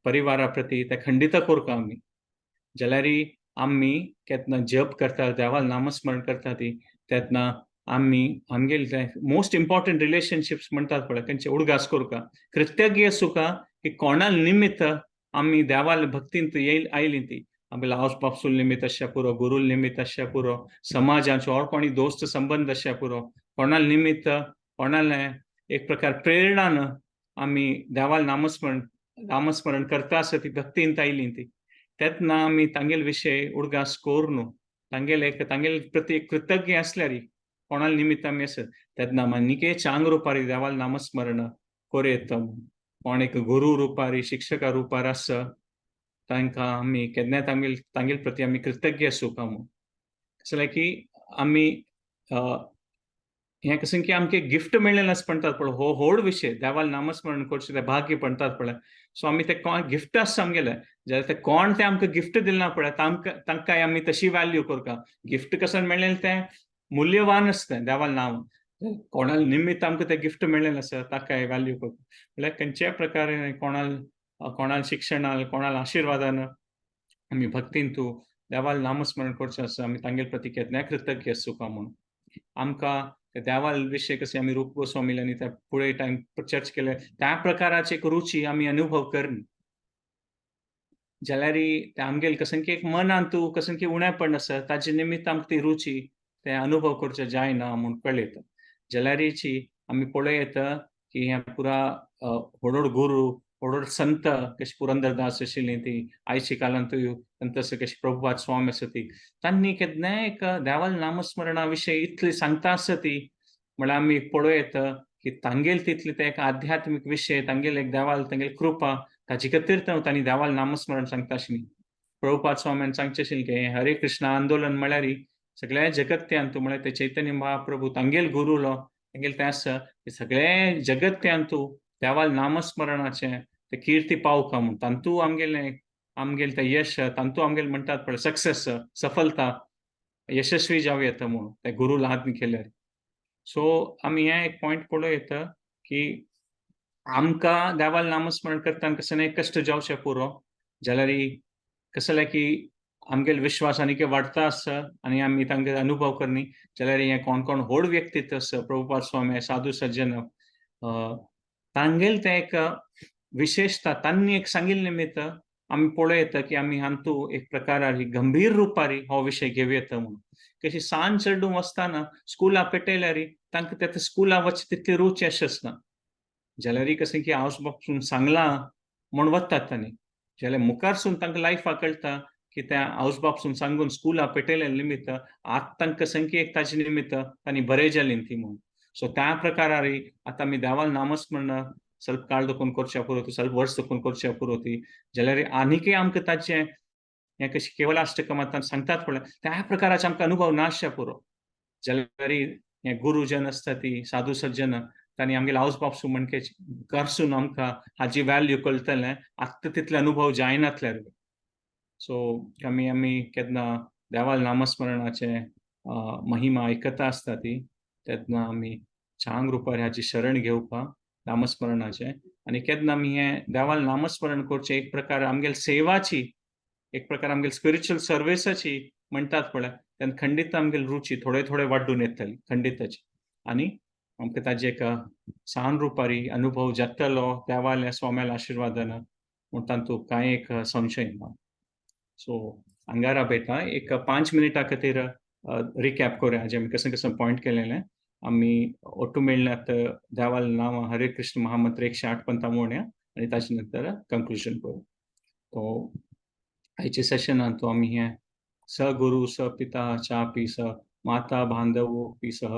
परिवारा प्रती ते खंडित करता आमी जाल्यार आमी केन्ना जप करता देवाल नामस्मरण करता ती तेन्ना आमी आमगेल मोस्ट इम्पॉर्टंट रिलेशनशिप्स म्हणटात पळय तेंचे उडगास करता कृतज्ञ सुका की कोणाल निमित्त आमी देवाल भक्तीन येयल आयली ती आमगेले आवस बापूल निमित्त अशें पुरो गुरुल निमित्त अशें पुरो समाजाचो और कोणी दोस्त संबंध अशें पुरो कोणाल निमित्त कोणाल एक प्रकार प्रेरणान आमी देवाल नामस्मरण करता आसा ती भक्तीन आयली ती तेन्ना आमी तांगेल विशय उडगास करून तांगेल प्रती कृतज्ञ असल्यार कोणाल निमित्त आमी आसत तेन्ना आनिके चांग रुपारी देवाल नामस्मरण कोरयत कोण एक गुरु रुपारी शिक्षका रुपार आसा तांकां आमी केन्नाय तांगेल प्रती आमी कृतज्ञ आसूं काय म्हणून कसलें की आमी हें कशें की आमकां गिफ्ट मेळ्ळें आसा म्हणटात पळय हो व्हड विशय देवाल नामस्मरण करचें तें भाग्य म्हणटात पळय सो आमी ते गिफ्ट आसा आमगेलें जाल्यार ते कोण तें आमकां गिफ्ट दिलें पळय तांकांय आमी तशी वॅल्यू करता गिफ्ट कसन मेळ्ळें तें मूल्यवान आसता देवाल नांव कोणाल निमित्त आमकां तें गिफ्ट मेळ्ळें आसा ताकाय वॅल्यू करता म्हळ्यार खंयच्याय प्रकारे कोणाल शिक्षणान कोणाल आशिर्वादान आमी भक्तीन तूं देवाल नामस्मरण करचें आसा आमी तांगेल प्रती केन्नाय कृतज्ञ आसूं काय म्हणून आमकां देवाल विशय कशें आमी रूप गोस्वामीलांनी त्या फुडें टायम चर्च केले त्या प्रकाराची एक रुची आमी अनुभव करना जाल्यार ते आमगेल कशें की एक मनान तूं कशें की उणेपण आसा ताजे निमित्त आमकां ती रुची ते अनुभव करचे जायना म्हूण कळयता जाल्यारीची आमी पळय येता की हे पुरा व्हड गुरू व्हड संत कशें पुरंदरदास आशिल्लीं ती आयच्या काळांत संत कशें प्रभुपाद स्वामी आसा ती तांणी केन्नाय एक देवाल नामस्मरणा विशय इतली सांगता आसा ती म्हळ्यार आमी पळय येता की तांगेल तितले ते एक आध्यात्मीक विशय तांगेल एक देवाल तांगेल कृपा ताजे खातीर तांणी देवाल नामस्मरण सांगता आशिल्लीं प्रभुपाद स्वामीन सांगचें आशिल्लें की हरे कृष्ण आंदोलन म्हळ्यार सगळ्या जगत्यान तूं म्हळ्यार ते चैतन्य महाप्रभू तांगेल गुरुलो तांगेल तें आसा सगळे जगत्यान तूं देवाल नामस्मरणाचें ते कीर्ती पावका म्हूण तांतू आमगेलें तें यश तांतू आमगेलें म्हणटात पळय सक्सेस सफलता यशस्वी जावं येता म्हूण ते गुरू लादन केल्यार सो आमी हें एक पॉयंट पळोवं येता की आमकां देवाल नामस्मरण करतना कसलें कश्ट जावचें पुरो जाल्यार कसलें की आमगेल विश्वास आनीक वाडता आसा आनी आमी तांकां अनुभव करनी जाल्यार हे कोण व्हड व्यक्तीत आसा प्रभुपाद स्वामी साधू सज्जन तांगेल ते एक विशेषता तांणी एक सांगिल्ले निमित्त आम्ही पळय येता की आम्ही हांतू एक प्रकारारी गंभीर रुपारी हो विषय घेऊ येता म्हणून कशी सांज चेडू वसताना स्कूला पेटयल्यारी तांकां ते स्कूला वच तितली रुच आसना जाल्यार कशें की हांव बापून सांगलां म्हूण वतात तांणी जाल्यार मुखारसून तांकां लायफा कळटा की त्या हावस बापून सांगून स्कूला पेटयल्या निमित्त आतां तांकां कशें की एक ताजे निमित्त तांणी बरें जालीं ती म्हणून सो त्या प्रकारारी आतां आमी देवाल नामस्मरण ಸ್ವಲ್ಪ ಕಾಲ ದೊಕ್ಕೊಂಡ್ ಕೊರ್ಚೆ ಪುರೋತಿ ಸ್ವಲ್ಪ ವರ್ಷ ದೊಕ್ಕೊಂಡ್ ಕೊರ್ಚೆ ಪುರೋತಿ जाल्यार आनीकय आमकां ताचें हें कशें केवलाष्टकं मातान सांगतात पळय त्या प्रकाराचे आमकां अनुभव नासचे पुरो जाल्यार हे गुरुजन आसता ती साधू सज्जन तांणी आमगेले आवज बापूस म्हणके करसून आमकां हाजी व्हॅल्यू कळटलें आत्तां तितले अनुभव जायनातल्यार सो आमी केन्ना देवाल नामस्मरणाचे महिमा आयकता आसता ती तेन्ना आमी छान रुपार हाची शरण घेवपाक नामस्मरणाचे आनी केन्ना आमी हें देवाल नामस्मरण करचें एक प्रकार आमगेली सेवाची एक प्रकार आमगेली स्पिरिच्युअल सर्विसाची म्हणटात पळय तेन्ना खंडीत आमगेली रुची थोडे थोडे वाडून येतली खंडीतची आनी आमकां ताजे एक सान रुपारी अनुभव जातलो देवाल्या स्वाम्याल्या आशिर्वादान म्हूण तातूंत कांय एक संशय ना सो हांगारा बेटा एक 5 मिनिटां खातीर रिकॅप करूया जे आमी कशें कशें पॉयंट केलेलें आमी ओट्टू मेळ्ळ्यात देवाल नांव हरे कृष्ण महामंत्र 108 पंथा म्हणया आनी ताचे नंतर कंक्लुजन करूं तो आयच्या सेशनांत तो आमी हें स गुरु स पिता चापी स माता बांधवोपि सह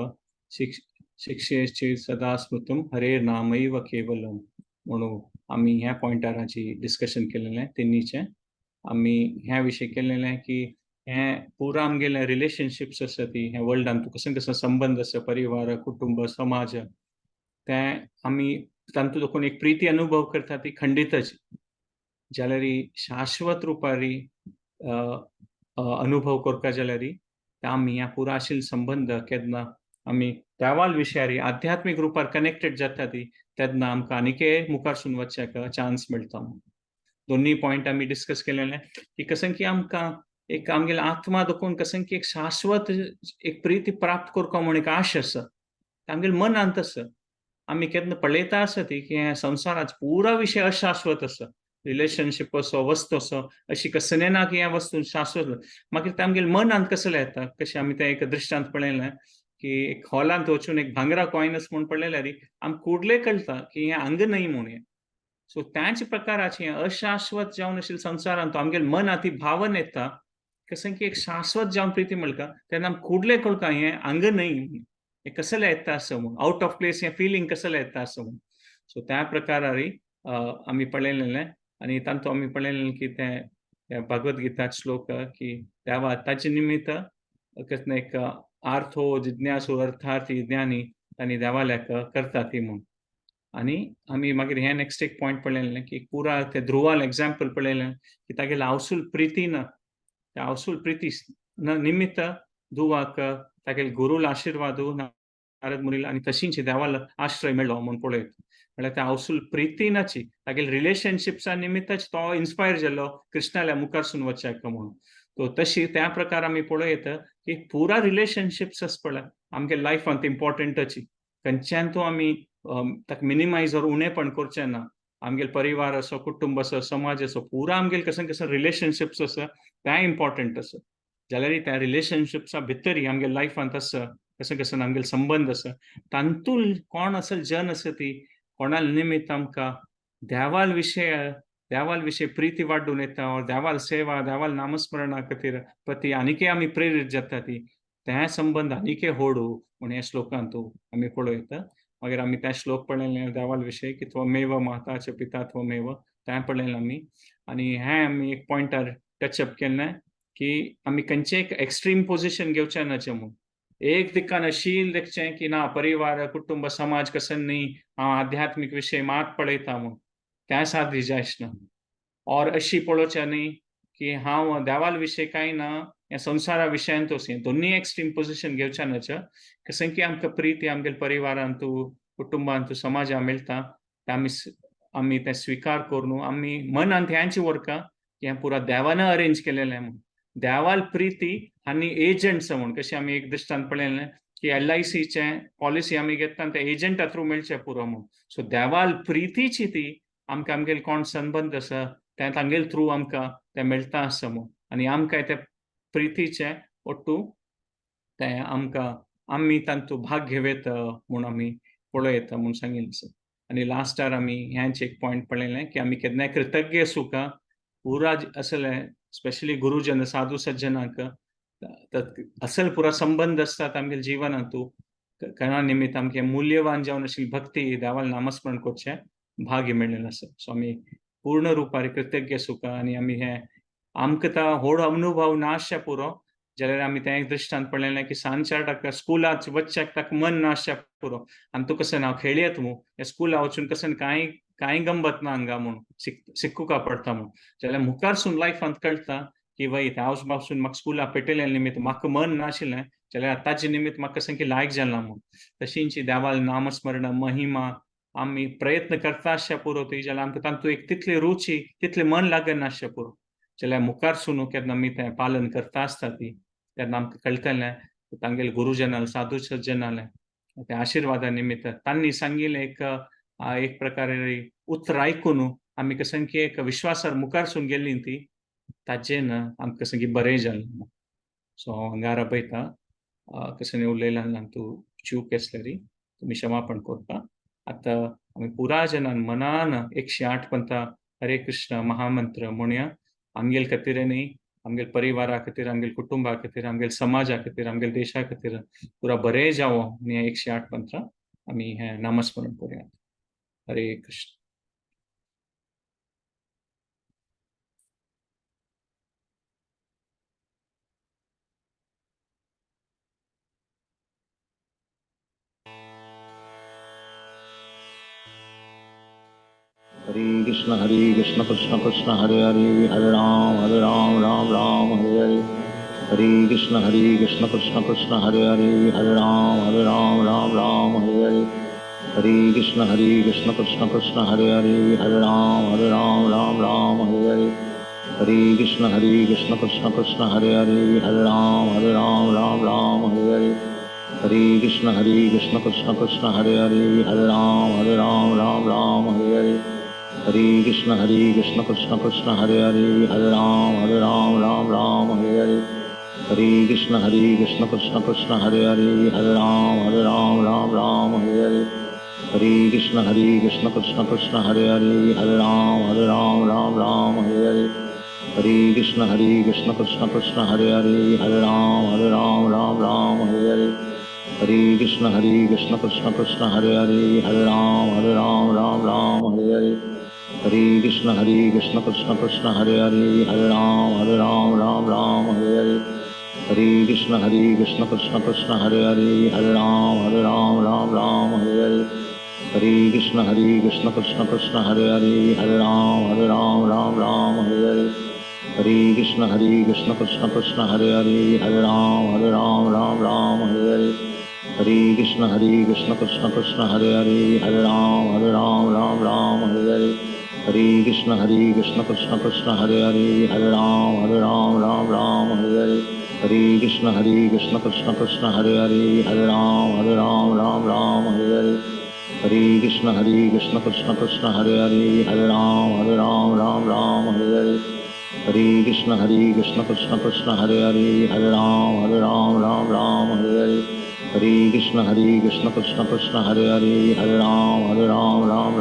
शिक्षेची सदा स्मृतम हरे नामैव केवलम म्हणून आमी ह्या पॉयंटाराची डिस्कशन केलेलें तिन्नीचें आमी ह्या विशय केलेलें की हें पुरो आमगेलें रिलेशनशिप्स आसा ती हे वर्ल्डान कसं कसं संबंध आसा परिवार कुटुंब समाज तें आमी तातूंत देखून एक प्रिती अनुभव करता ती खंडीतच जाल्यार शाश्वत रुपारी अनुभव करता जाल्यार आमी ह्या पुरो आशिल्ले संबंध केन्ना आमी देवाल विशयारी आध्यात्मीक रुपार कनेक्टेड जाता ती तेन्ना आमकां आनीकय मुखारसून वचच्याक चान्स मेळटा दोन्ही पॉइंट आमी डिस्कस केलेले की कशें की आमकां एक आमगेले आत्मा देखून कशें की एक शाश्वत एक प्रीती प्राप्त करको म्हूण एक आश आसा आमगेले मनांत आसा आमी केन्ना पळयता आसा ती की हे संवसाराचो पुरो विशय अशाश्वत आसा रिलेशनशीप असो वस्तू असो अशी कसले ना की ह्या वस्तू शाश्वत मागीर ते आमगेले मनांत कसले येता कशें आमी तें एक दृश्टांत पळयलें की एक हॉलांत वचून एक भांगरा कॉयनस म्हूण पळयल्यार आमकां कुडले कळटा की हें अंग न्हय म्हूण हें सो त्याच प्रकाराचे अशाश्वत जावन आशिल्ले संवसारांत आमगेले मनांत ती भावना येता कशें की एक शाश्वत जावन प्रिती म्हणटा तेन्ना आमकां कुडले कळटा हें अंग न्हय हें कसलें येता आसा म्हूण आउट ऑफ प्लेस हें फिलींग कसलें येता आसा म्हूण सो त्या प्रकारारी आमी पळयलेलें आनी तातूंत आमी पळयलेलें की तें भगवत गीताचे श्लोक की देवा ताचे निमित्त कसलें एक आर्थो जिज्ञासू अर्थार्थी ज्ञानी तांणी देवाल्याक करता ती म्हूण आनी आमी मागीर हें नेक्स्ट एक पॉयंट पळयलें की पुरा ते ध्रुवाल एग्जाम्पल पळयलें की तागेले हावसूल प्रितीन त्या हावसूल प्रिती निमित्त धुवाक तागेले गुरूल आशिर्वादू नारद मुनील आनी तशींच देवाल आश्रय मेळ्ळो म्हूण पळयत म्हळ्यार त्या हावसूल प्रितीनाची तागेले रिलेशनशिप्सा निमित्तच तो इन्स्पायर जाल्लो कृष्णाल्या मुखारसून वचच्याक म्हणून तो तशी त्या प्रकार आमी पळयत की पुरा रिलेशनशिप्स आसा पळय आमगे लायफांत इम्पॉर्टंटची खंयच्यान तूं आमी ताका मिनिमायज ऑर उणेपण करचें ना आमगेले परिवार असो कुटुंब असो समाज असो पुरो आमगेले कशें कशें रिलेशनशिप्स आसा तें इम्पॉर्टंट आसा जाल्यार त्या रिलेशनशिप्सा भितर आमगेले लायफांत आसा कशें कशें आमगेले संबंध आसा तातूंत कोण आसा जन आसा ती कोणा निमित्त आमकां देवाल विशय प्रिती वाडून येता देवाल सेवा देवाल नामस्मरणा खातीर प्रती आनीकय आमी प्रेरीत जाता ती ते संबंध आनीकय व्हडू म्हूण हे श्लोकांत आमी पळयता मागीर आमी ते श्लोक पळयले देवाल विशय की त्वमेव माता च पिता त्वमेव तें पळयलें आमी आनी हें आमी एक पॉयंटार टचअप केलें की आमी खंयचें एक एक्स्ट्रीम पोजिशन घेवचें नाचें म्हूण एक दिकान अशील देखचें की ना परिवार कुटुंब समाज कसं न्ही हांव आध्यात्मीक विशय मात पळयता म्हूण त्या सादी जायसना और अशी पळोवचें न्ही की हांव देवाल विशय कांय ना हे संवसारा विशयांत वचूं दोन्ही एक्स्ट्रीम पोजिशन घेवचें नाचें कशें की आमकां प्रिती आमगेल्या परिवारांत कुटुंबांत समाजांत मेळटा ते आमी तें स्विकार करून आमी मनांत ह्यांची व्हरता की हें पुरो देवान अरेंज केलेलें म्हूण देवाल प्रिती आनी एजंट्स म्हूण कशें आमी एक दृश्टांत पळयलें की LICचें पॉलिसी आमी घेता ते एजंटा थ्रू मेळचें पुरो म्हूण सो देवाल प्रितीची ती आमकां आमगेले कोण संबंध आसा तें तांगेल थ्रू आमकां तें मेळटा आसा म्हूण आनी आमकां तें प्रितीचें ओट्टू तें आमकां आमी तांतू भाग घेवेत म्हूण आमी पळयता म्हूण सांगिल्लें आसा. आनी लास्टार आमी हेंच एक पॉयंट पळयलें की आमी केन्नाय कृतज्ञ आसूं पुरा असलें स्पेशली गुरुजन साधू सज्जनांक असल पुरा संबंध आसतात आमगे जिवनांतू कणा निमित्त आमगे मूल्यवान जावन अशी भक्ती देवाल नामस्मरण करचें भाग्य मेळिल्लें आसा. सो आमी पूर्ण रुपार कृतज्ञ आसूं आनी आमी हें आमकां तो व्हड अनुभव ना आसचें पुरो जाल्यार आमी तें एक दृश्टांत पळयलें की सांजच्या ताका स्कुलाक वचच्याक ताका मन ना आसचें पुरो आनी तूं कसन हांव खेळयत म्हूण हे स्कुला वचून कसन कांय गंमत ना हांगा म्हूण शिकूंक पडटा म्हूण जाल्यार मुखारसून लायफांत कळटा की वयत हांव पासून म्हाका स्कुला पेटयले निमित्त म्हाका मन नाशिल्लें जाल्यार ताजे निमित्त म्हाका सामकी लायक जालां म्हूण तशींची देवाल नामस्मरण महिमा आमी प्रयत्न करता आसचें पुरो ती जाल्यार आमकां तांतू एक तितली रुची तितलें मन लागन आसचें पुरो जाल्यार मुखारसून केन्ना आमी तें पालन करता आसता ती तेन्ना आमकां कळटलें तांगेले गुरुजनाल साधू सज्जनाले त्या आशिर्वादा निमित्त तांणी सांगिल्लें एक प्रकारे उतर आयकून आमी कसन की एक विश्वासार मुखारसून गेल्लीं ती ताजेन आमकां सामकी बरें जालें सो हांव हांगार आपयता कसन उलयलां तूं चूक केसलेरी तुमी क्षमापण करता आतां आमी पुराय जनान मनान 108 पंथा हरे कृष्ण महामंत्र म्हणया आमगेल खातीर न्ही आमगेल परिवारा खातीर आमगेल कुटुंबा खातीर आमगेल समाजा खातीर आमगेल देशा खातीर पुरा बरें जावो आनी 108 पंथा आमी हें नामस्मरण करुया हरे कृष्ण हरे कृष्ण कृष्ण कृष्ण हरे हरे हरे राम राम राम हरे हरे हरे कृष्ण कृष्ण कृष्ण हरे हरे हरे राम राम हरे हरे हरे कृष्ण कृष्ण कृष्ण हरे हरे हरे राम राम हरे हरे हरे कृष्ण कृष्ण कृष्ण हरे हरे हरे राम हरे हरे हरे कृष्ण कृष्ण कृष्ण हरे हरे हरे राम हरे हरे हरे कृष्ण कृष्ण कृष्ण हरे हरे हरे राम हरे हरे हरे कृष्ण कृष्ण कृष्ण हरे हरे हरे राम हरे हरे हरे कृष्ण कृष्ण कृष्ण हरे हरे हरे राम हरे हरे हरे कृष्ण कृष्ण कृष्ण हरे हरे हरे राम हरे हरे हरे कृष्ण कृष्ण कृष्ण हरे हरे हरे राम हरे हरे हरे कृष्ण कृष्ण कृष्ण हरे हरे हरे राम हरे हरे हरे कृष्ण कृष्ण कृष्ण हरे हरे हरे राम हरे हरे हरे कृष्ण कृष्ण कृष्ण हरे हरे हरे राम हरे हरे हरे कृष्ण कृष्ण कृष्ण हरे हरे हरे राम हरे हरे हरे कृष्ण कृष्ण कृष्ण हरे हरे हरे राम हरे हरे हरे कृष्ण कृष्ण कृष्ण हरे हरे हरे राम हरे हरे हरे कृष्ण कृष्ण कृष्ण हरे हरे हरे राम हरे हरे हरे कृष्ण कृष्ण कृष्ण हरे हरे हरे राम हरे हरे हरे कृष्ण कृष्ण कृष्ण हरे हरे हरे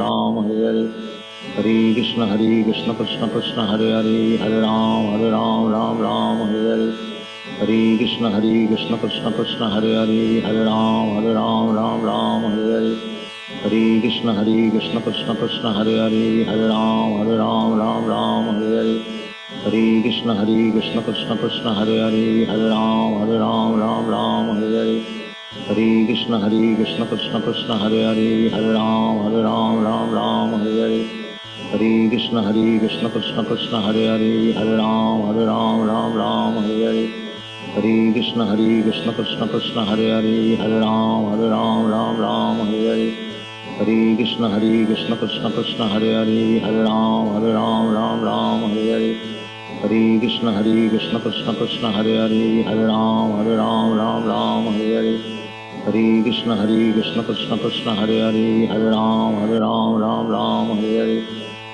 राम हरे हरे हरे कृष्ण कृष्ण कृष्ण हरे हरे हरे राम हरे हरे हरे कृष्ण कृष्ण कृष्ण हरे हरे हरे राम हरे हरे हरे कृष्ण कृष्ण कृष्ण हरे हरे हरे राम हरे हरे हरे कृष्ण कृष्ण कृष्ण हरे हरे हरे राम हरे हरे हरे कृष्ण कृष्ण कृष्ण हरे हरे हरे राम हरे हरे हरे कृष्ण कृष्ण कृष्ण हरे हरे हरे राम हरे हरे हरे कृष्ण कृष्ण कृष्ण हरे हरे हरे राम हरे हरे हरे कृष्ण कृष्ण कृष्ण हरे हरे हरे राम हरे हरे हरे कृष्ण कृष्ण कृष्ण हरे हरे हरे राम हरे हरे हरे कृष्ण कृष्ण कृष्ण हरे हरे हरे राम हरे हरे हरे कृष्ण कृष्ण कृष्ण हरे हरे हरे राम हरे हरे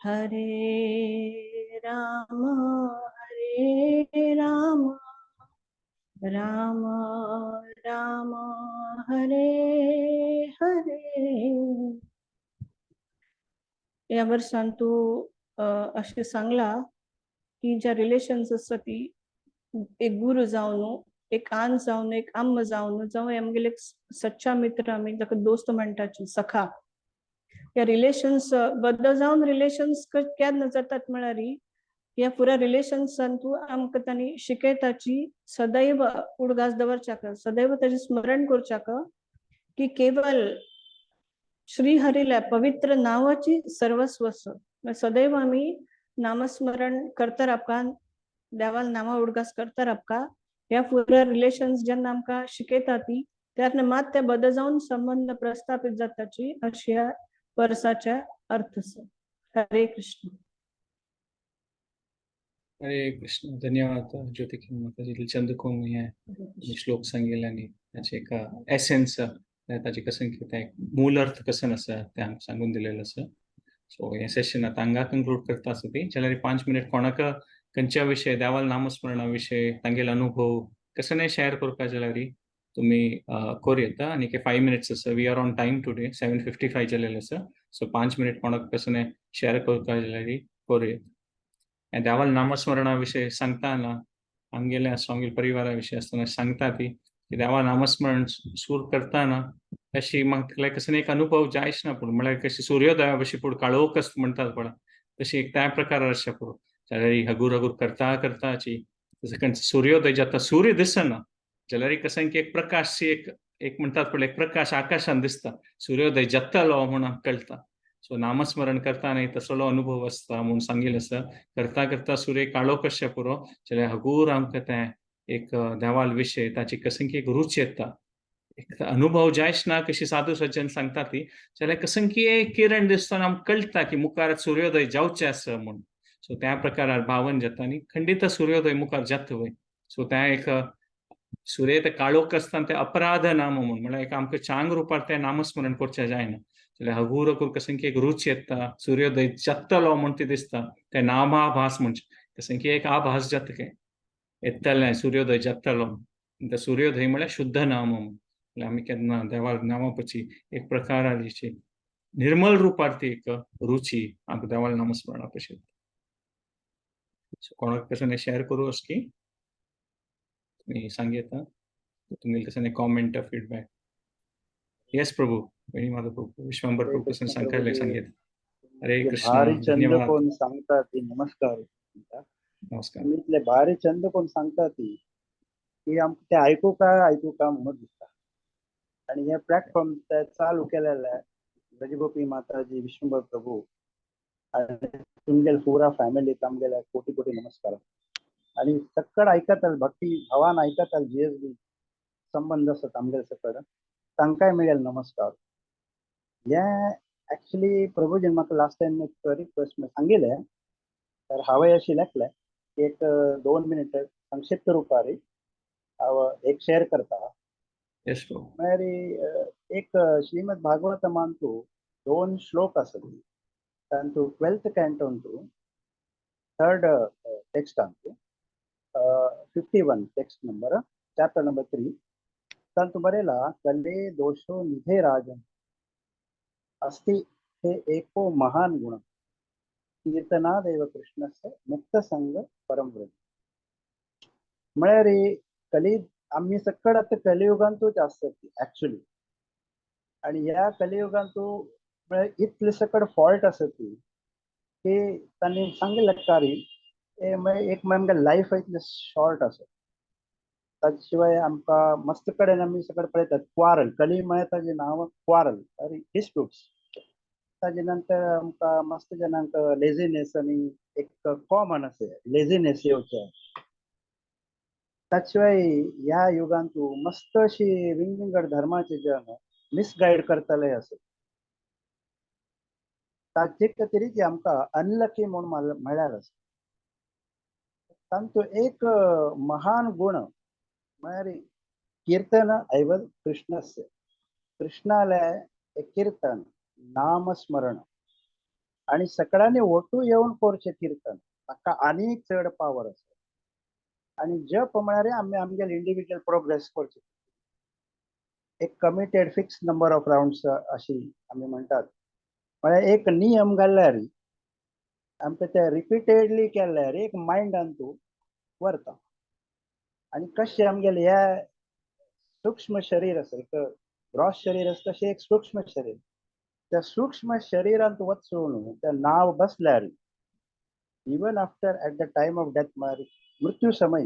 हरे राम राम राम हरे हरे. या वर्षान तू अशें सांगला की ज्या रिलेशन्स आसा ती एक गुरु जावन, एक आन जावन, एक आम्म जावन, जावं आमगेले एक सच्चा मित्र, आमी जाका दोस्त म्हणटाची, सखा. या रिलेशन्स बद्दल जावन रिलेशन्स केन्ना जातात म्हळ्यार या पुऱ्या रिलेशन्सान तू आमकां तांणी शिकयताची सदैव उडगास दवरच्याक, सदैव ताचे स्मरण करच्याक की केवल श्री हरीला पवित्र नावाची सर्वस्व आसा. सदैव आमी नामस्मरण करता रावका, देवाल नामा उडगास करता रावका. ह्या पुऱ्या रिलेशन्स जेन्ना आमकां शिकयता ती तेन्ना मात ते बदल जावन संबंध प्रस्थापित जाताची अशी ह्या वर्साचे अर्थ आसा. हरे कृष्ण. हरे कृष्ण. धन्यवाद ज्योती माताजी चंद्रकोम हे श्लोक सांगेल आणि त्याचे एक एसेन्स ताचे कशें कितें मूल अर्थ कसं आसा तें आमकां सांगून दिलेलें आसा. सो हे सेशन आतां हांगा कंक्लूड करता आसा ती जाल्यार 5 मिनिट कोणाक खंयच्या विशय देवाल नामस्मरणा विशय तांगेलो अनुभव कसं शेअर करपा जाल्यार तुम्ही करूं येता. आनी 5 मिनिट्स आसा. We are on time today 7:55 जालेले आसा. सो 5 मिनिट कोणाक कसं शेअर करपा जाल्यार करूं येता. देवाल नामस्मरणा विशय सांगताना आमगेल्या स्वामी परिवारा विशय आसतना सांगता ती की देवा नामस्मरण सूर करताना अशी म्हाका कसं एक अनुभव जायच ना पूण म्हळ्यार कशी सूर्योदया भशी पूण काळोख आसता म्हणटात पळय तशी एक त्या प्रकार अशें पूण जाल्यार हगूर हगूर करता करताची सूर्योदय जाता सूर्य दिसना जाल्यार कसं एक प्रकाश एक म्हणटात पळय एक प्रकाश आकाशान दिसता सूर्योदय जातलो म्हणून कळटा. सो नामस्मरण करताना तसलो अनुभव आसता म्हणून सांगिल्लें आसा. करता करता सूर्य काळो कशें पुरो जाल्यार हगूर आमकां तें एक देवाल विशय ताची कसं एक रूच येता. एक अनुभव जायच ना कशी साधू सज्जन सांगता ती जाल्यार कसं की एक किरण दिसतना आमकां कळटा की मुखार सूर्योदय जावचें आसा म्हणून. सो त्या प्रकारार भावन जाता आनी खंडीत सूर्योदय मुखार जाता वय. सो त्या एक सूर्य ते काळोख आसतना ते अपराध नाम म्हणून म्हळ्यार एक आमकां चांग रुपार तें नामस्मरण करचें जायना जाल्यार हगूर हगूर कसं की एक रूच येता सूर्योदय जातलो म्हूण ती दिसता तें नामाभास म्हणजे कसं की एक आभास जाता काय येतलें सूर्योदय जातलो ते सूर्योदय म्हळ्यार शुद्ध नाम म्हणून आमी केन्ना देवा नामापाची एक प्रकाराची निर्मल रुपार ती एक रुची आमकां देवाल नामस्मरणा कशी कोणाक कसं शेअर करूं की तुम्ही सांगेता तुम्ही कसं कॉमेंट फीडबॅक. यस प्रभु माझा प्रभु विश्वांबर प्रभू कसं सांगायला सांगेत. हरे कृष्ण. भारी चंद धन्यवाद. कोण सांगता ती नमस्कार नमस्कार. इतले भारी चंद कोण सांगता ती की आमकां ते ऐकू का म्हणून दिसता. आणि हे प्लॅटफॉर्म चालू केलेले ब्रजगोपी माताजी विश्वंभर प्रभू आणि तुमगे पुरा फॅमिली आमगेल्या कोटी कोटी नमस्कार. आणि सक्कड ऐकताल भक्ती भावान ऐकताल जीएसबी संबंध असतात आमगेले सकड तांकांय मिळेल नमस्कार. हे ऍक्च्युली प्रभूजीन म्हाका लास्ट टाइम एक रिक्वेस्ट सांगिल्लें तर हांवें अशी लेखलें एक 2 मिनिट संक्षिप्त रुपार हांव एक शेअर करता. यस प्रभु. म्हळ्यार एक श्रीमद भागवतमान तू 2 श्लोक आसत तांतू 12th कॅन्टोन तू 3rd टेक्स्टान तू 51 टेक्स्ट नंबर चॅप्टर नंबर 3 तांतू बरेला कले दोषो निधे राजन अस्ति हे एको महान गुण कीर्तनादेव कृष्णस्य मुक्त संग परम व्रज. म्हळ्यार कली आम्ही सकड आता कलियुगांतूच आसतात ऍक्च्युली. आणि ह्या कलियुगांतू म्हळ्यार इतले सकड फॉल्ट आसत की तांणी सांगिल्लें कारी एक आमगे लायफ इतलें शॉर्ट आसा. ताजे शिवाय आमकां मस्त कडेन आमी सकड पळयतात क्वारल कली म्हळ्यार ताजें नांव क्वारल डिस्प्यूट्स. ताजे नंतर आमकां मस्त जनांक लेझीनेस आनी एक कॉमन आसा लेझीनेस येवचें. ताचे शिवाय ह्या युगांत मस्त अशी विंगड धर्माचे जन मिसगायड करतले असत. ताचे खातीर आमकां अनलकी म्हणून म्हळ्यार आसा. तांतू एक महान गुण म्हळ्यार कीर्तन ऐवज कृष्णस्य. कृष्णाले एक कीर्तन नामस्मरण आणि सगळ्यांनी ओटू येऊन करचे कीर्तन ताका आनीक चड पावर आसा आणि जप म्हळ्यार आमी आमगेले इंडिविज्युअल प्रोग्रेस करचे एक committed fix number of rounds अशी आमी म्हणटात म्हळ्यार एक नियम घाल्ल्यार आमकां ते रिपिटेडली केल्यार एक मायंडान तूं व्हरता आणि कशें आमगेले हे सूक्ष्म शरीर आसा एक ग्रॉस शरीर आसा तशें एक सूक्ष्म शरीर त्या सूक्ष्म शरीरांत वचून त्या नाव बसल्यार even after at the time of death म्हळ्यार मृत्यू समय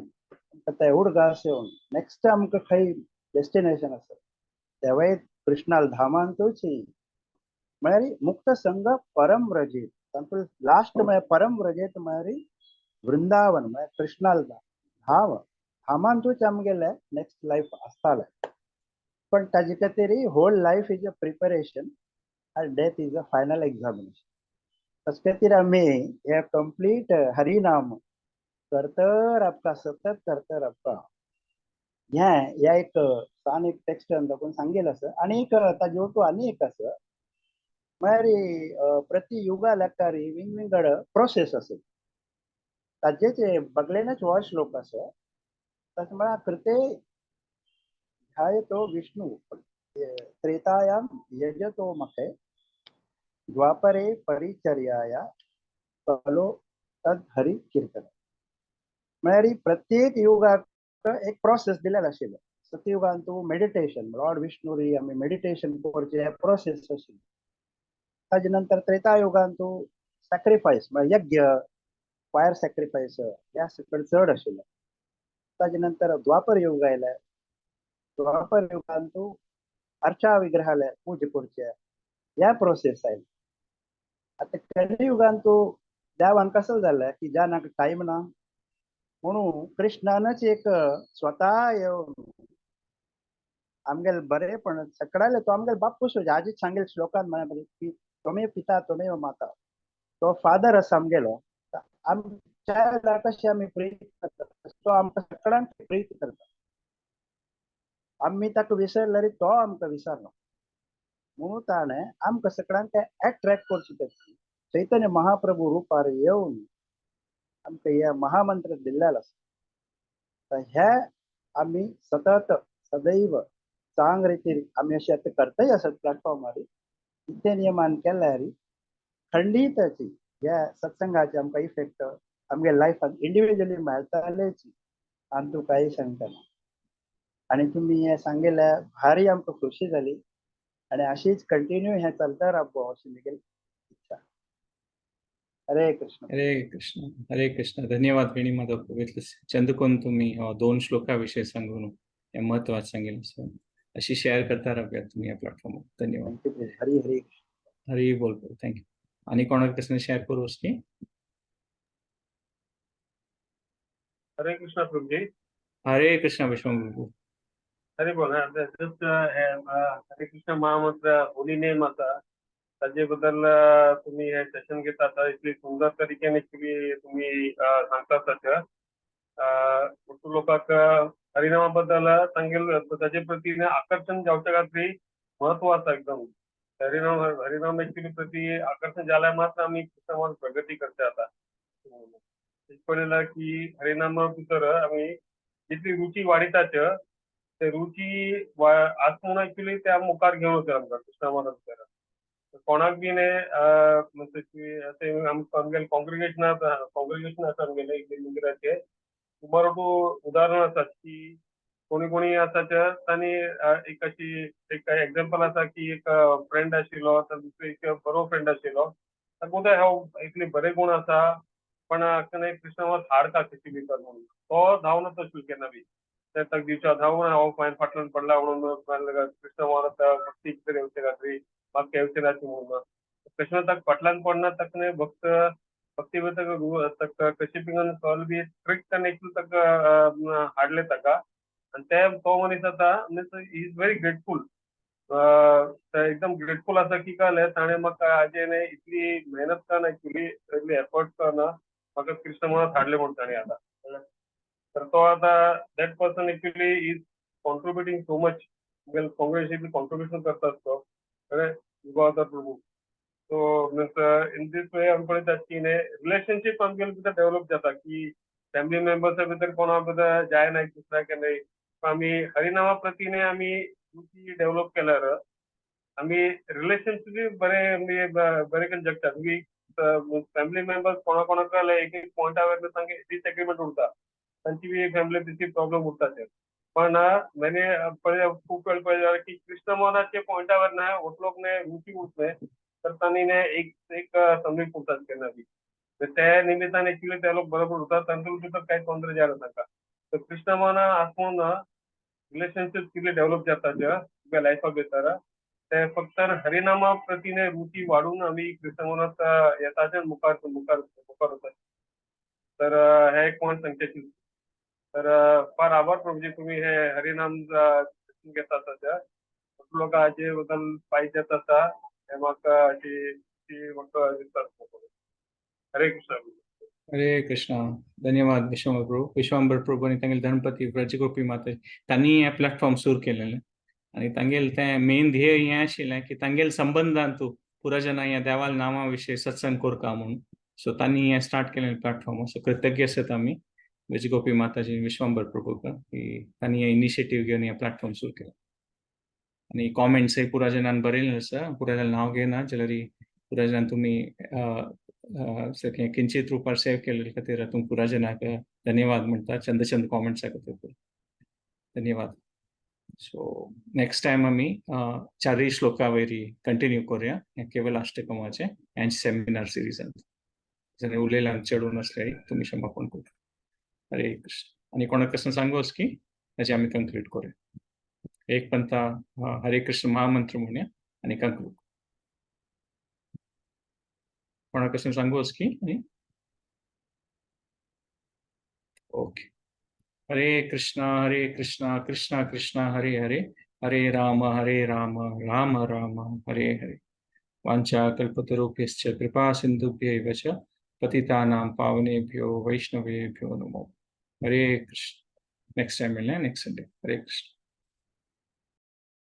ते उडगास येवन नेक्स्ट आमकां खंय डेस्टिनेशन आसा त्या वेळी कृष्णाल धामांतूची म्हळ्यार मुक्त संघ परम व्रजेत तातूंत लास्ट म्हळ्यार परम व्रजेत म्हळ्यार वृंदावन म्हळ्यार कृष्णाल धाम धामांतूच आमगेले नेक्स्ट लायफ आसताले पण ताजे खातीर whole life is a preparation and death is a final examination. तस खातीर आमी हे कंप्लीट हरिनाम करतर आपका सतत करतर आपका ह्या एक सान एक टेक्स्ट दाखोवन सांगेल आसा आणि एक ताजे वटू आनी एक आसा म्हळ्यार प्रति युगा लेकार वेगवेगळ प्रोसेस आसा ताजेच बगलेनच हो श्लोक आसा तस म्हळ्यार कृते ध्यायतो विष्णु त्रेतायाम यजतो मखे द्वापरे परिचर्याया कलो तद हरि कीर्तन म्हळ्यार प्रत्येक युगाक एक प्रोसेस दिलेलो आशिल्लो सतयुगान तूं मेडिटेशन लॉर्ड विष्णू आमी मेडिटेशन करचे प्रोसेस आशिल्लो ताजे नंतर त्रेतायुगान तूं सॅक्रिफायस म्हळ्यार यज्ञ फायर सॅक्रिफायस ह्या सकयल चड आशिल्लो ताजे नंतर द्वापर युग आयले द्वापर युगान तूं अर्चा विग्रहालय पूजा करचे ह्या प्रोसेस आयले आता कलियुगान तूं देवान कसं जालें की ज्या नाका टायम ना म्हणून कृष्णानच एक स्वता येवन आमगेले बरेपण सगळ्याले तो आमगेले बापूस आजीच सांगेल श्लोकान म्हळ्यार की तुमी पिता तुमी माता तो फादर आसा आमगेलो आमच्या कशें आमी प्रीत करता तो आमकां सगळ्यांक प्रीत करता आमी ताका विसरल्यार तो आमकां विसरना म्हणून ताणें आमकां सगळ्यांक अट्रॅक्ट करचे खातीर चैतन्य महाप्रभू रुपार येवन आमकां हे महामंत्र दिल्लेलो आसा हे आमी सतत सदैव चांग रितीन आमी अशें आतां करताय आसात प्लॅटफॉर्मार इतले नियमान केल्यार खंडीतची ह्या सत्संगाचे आमकां इफेक्ट आमगे लायफान इंडिविज्युअली मेळटालेच आनी तूं काही सांगतना आणि तुम्ही हे सांगेल्या भारी आमकां खुशी जाली आणि अशीच कंटिन्यू हे चलता रावपो अशी मुगेली इच्छा हरे कृष्ण हरे कृष्ण धन्यवाद वेणी माधव पवित्र चंदकोन तुम्ही 2 श्लोकाविषयी सांगून हे महत्वाचं सांगितलं अशी शेअर करता राहूयात तुम्ही या प्लॅटफॉर्मवर धन्यवाद हरी हरी हरी बोल थँक्यू आणि कोणाक कसं शेअर करू की हरे कृष्ण प्रभुजी हरे कृष्ण विश्वप्रभू हरे बोल हरे कृष्ण महामंत्र होली नेम आता ताजे बद्दल तुम्ही हे सेशन घेतात इतली सुंदर तरीकेने तुम्ही सांगतात लोकांक हरिनामाबद्दल सांगेल ताजे प्रती आकर्षण जावच्या खातीर महत्व आसा एकदम हरिनाम एक्चुअली प्रती आकर्षण जाल्यार मात्र आमी समाज प्रगती करता आता पळयला की हरिनामा भितर आमी जितली रुची वाडयतात ते रुची आसमून एक्चुअली त्या मुखार घेवन वचत आमकां कृष्णामाता भितर कोणाक बी आमगेले कॉंग्रिगेशन आसा आमगेले मंदिराचे बरोबर उदाहरण आसात की कोणी आसा तांणी एक अशी एक एग्जांपल आसा की एक फ्रेंड आशिल्लो दुसरो एक बरो फ्रेंड आशिल्लो ताका हांव इतले बरे गुण आसा पण कृष्णामात हाड का कशी भितर म्हणून तो धांवन वचो केन्ना बी ताका दिवच्या धांवन हांव फाटल्यान पडला म्हणून कृष्णामात भक्ती भितर येवचे खातीर म्हाका येवचे नाची म्हणून कृष्ण ताका फाटल्यान पडना ताका भक्ती भितर कशी पिंगन कॉल बी स्ट्रिक्ट आनी ताका हाडले ताका आणि तो मनीस आता इज व्हेरी ग्रेटफुल एकदम ग्रेटफुल आसा की काय ताणें म्हाका हाजें इतली मेहनत करना एक्चुअली इतली एफर्ट करना म्हाका कृष्णामात हाडले म्हणून ताणें आता तर तो आता that person actually is contributing so much congratulation contribution करता तो प्रभू so means in this way आमकडे ताचीने रिलेशनशिप आमगेले भितर डेव्हलप जाता की फॅमिली मेंबर्सा भितर कोणा भितर जाय नाही दुसऱ्याक नाही आमी हरिनामा प्रतीने आमी रुची डेव्हलप केल्यार आमी रिलेशनशिप बरे बरे करून जगता फॅमिली मेंबर्स कोणा कोणाक एक एक पॉइंटावर तांगे डिसएग्रीमेंट उरता तांची बी फॅमिली भितर प्रॉब्लेम उरता ते पण मैंने खूप वेळ पळयला की कृष्ण मोहनाचे पॉइंटावर ना होटलोक ने रुची उरते तर तांणी ने एक समजून उरतात केन्ना बी तर त्या निमित्तान एक्चुअली ते लोक बरोबर उरतात तांतून भितर काही तोंदरे जायना तांकां तर कृष्ण मोहना आसमून रिलेशनशिप कितले डेव्हलप जाता तुमच्या लायफा भितर ते फक्त हरिनामा प्रतीने रुची वाढून आमी कृष्ण मोहनात येताचे मुखार मुखार मुखार वतात तर हे एक पॉइंट सांगचे तर फार आभार प्रभूजी तुम्ही हे हरिनाम घेता सध्या लोक हाचे बद्दल पाहिजे आसा हे म्हाका अशी म्हाका दिसता हरे कृष्ण हरे कृष्णा धन्यवाद विश्वांबर प्रभू आणि तांगेले गणपती व्रजगोपी माता तांणी हे प्लॅटफॉर्म सुरू केलेले आणि तांगेले ते मेन ध्येय हे आशिल्लें की तांगेले संबंधांतू पुराजना या देवाल नांवा विशीं सत्संग करता म्हणून सो तांणी हे स्टार्ट केलेले प्लॅटफॉर्म सो कृतज्ञ आसात आमी व्रजगोपी माताजी विश्वांबर प्रभूक की तांणी हे इनिशिएटीव घेवन हे प्लॅटफॉर्म सुरू केले आणि कॉमेंट्सय पुराजनान बरयल्लें आसा पुराजनान नांव घेना जाल्यार पुराजनान तुमी किंचित रुपार सेव केले खातीर हातूंत पुराजनाक धन्यवाद म्हणटा चंद कॉमेंट्सा खातीर धन्यवाद सो नेक्स्ट टायम आमी 4 श्लोका वयरी कंटिन्यू करूया हे केवल अष्टकमाचे हे सेमिनार सिरीजांत जर उलयल्यान चडून आसले तुमी क्षमापण करूं हरे कृष्ण आनी कोणाक कसं सांगोस की ताचे आमी कंक्लूड करूया एक पंथा हरे कृष्ण महामंत्र म्हणूया आनी कंक्लूड कोणाक कसं सांगोस की ओके हरे कृष्णा कृष्णा कृष्णा हरे हरे हरे राम राम राम हरे हरे वाञ्छा कल्पतरुभ्यश्च कृपा सिन्धुभ्यैव च पतितानां पावनेभ्यो वैष्णवेभ्यो नमो हरे कृष्ण नेक्स्ट टाइम मिलना नेक्स्ट संडे हरे कृष्ण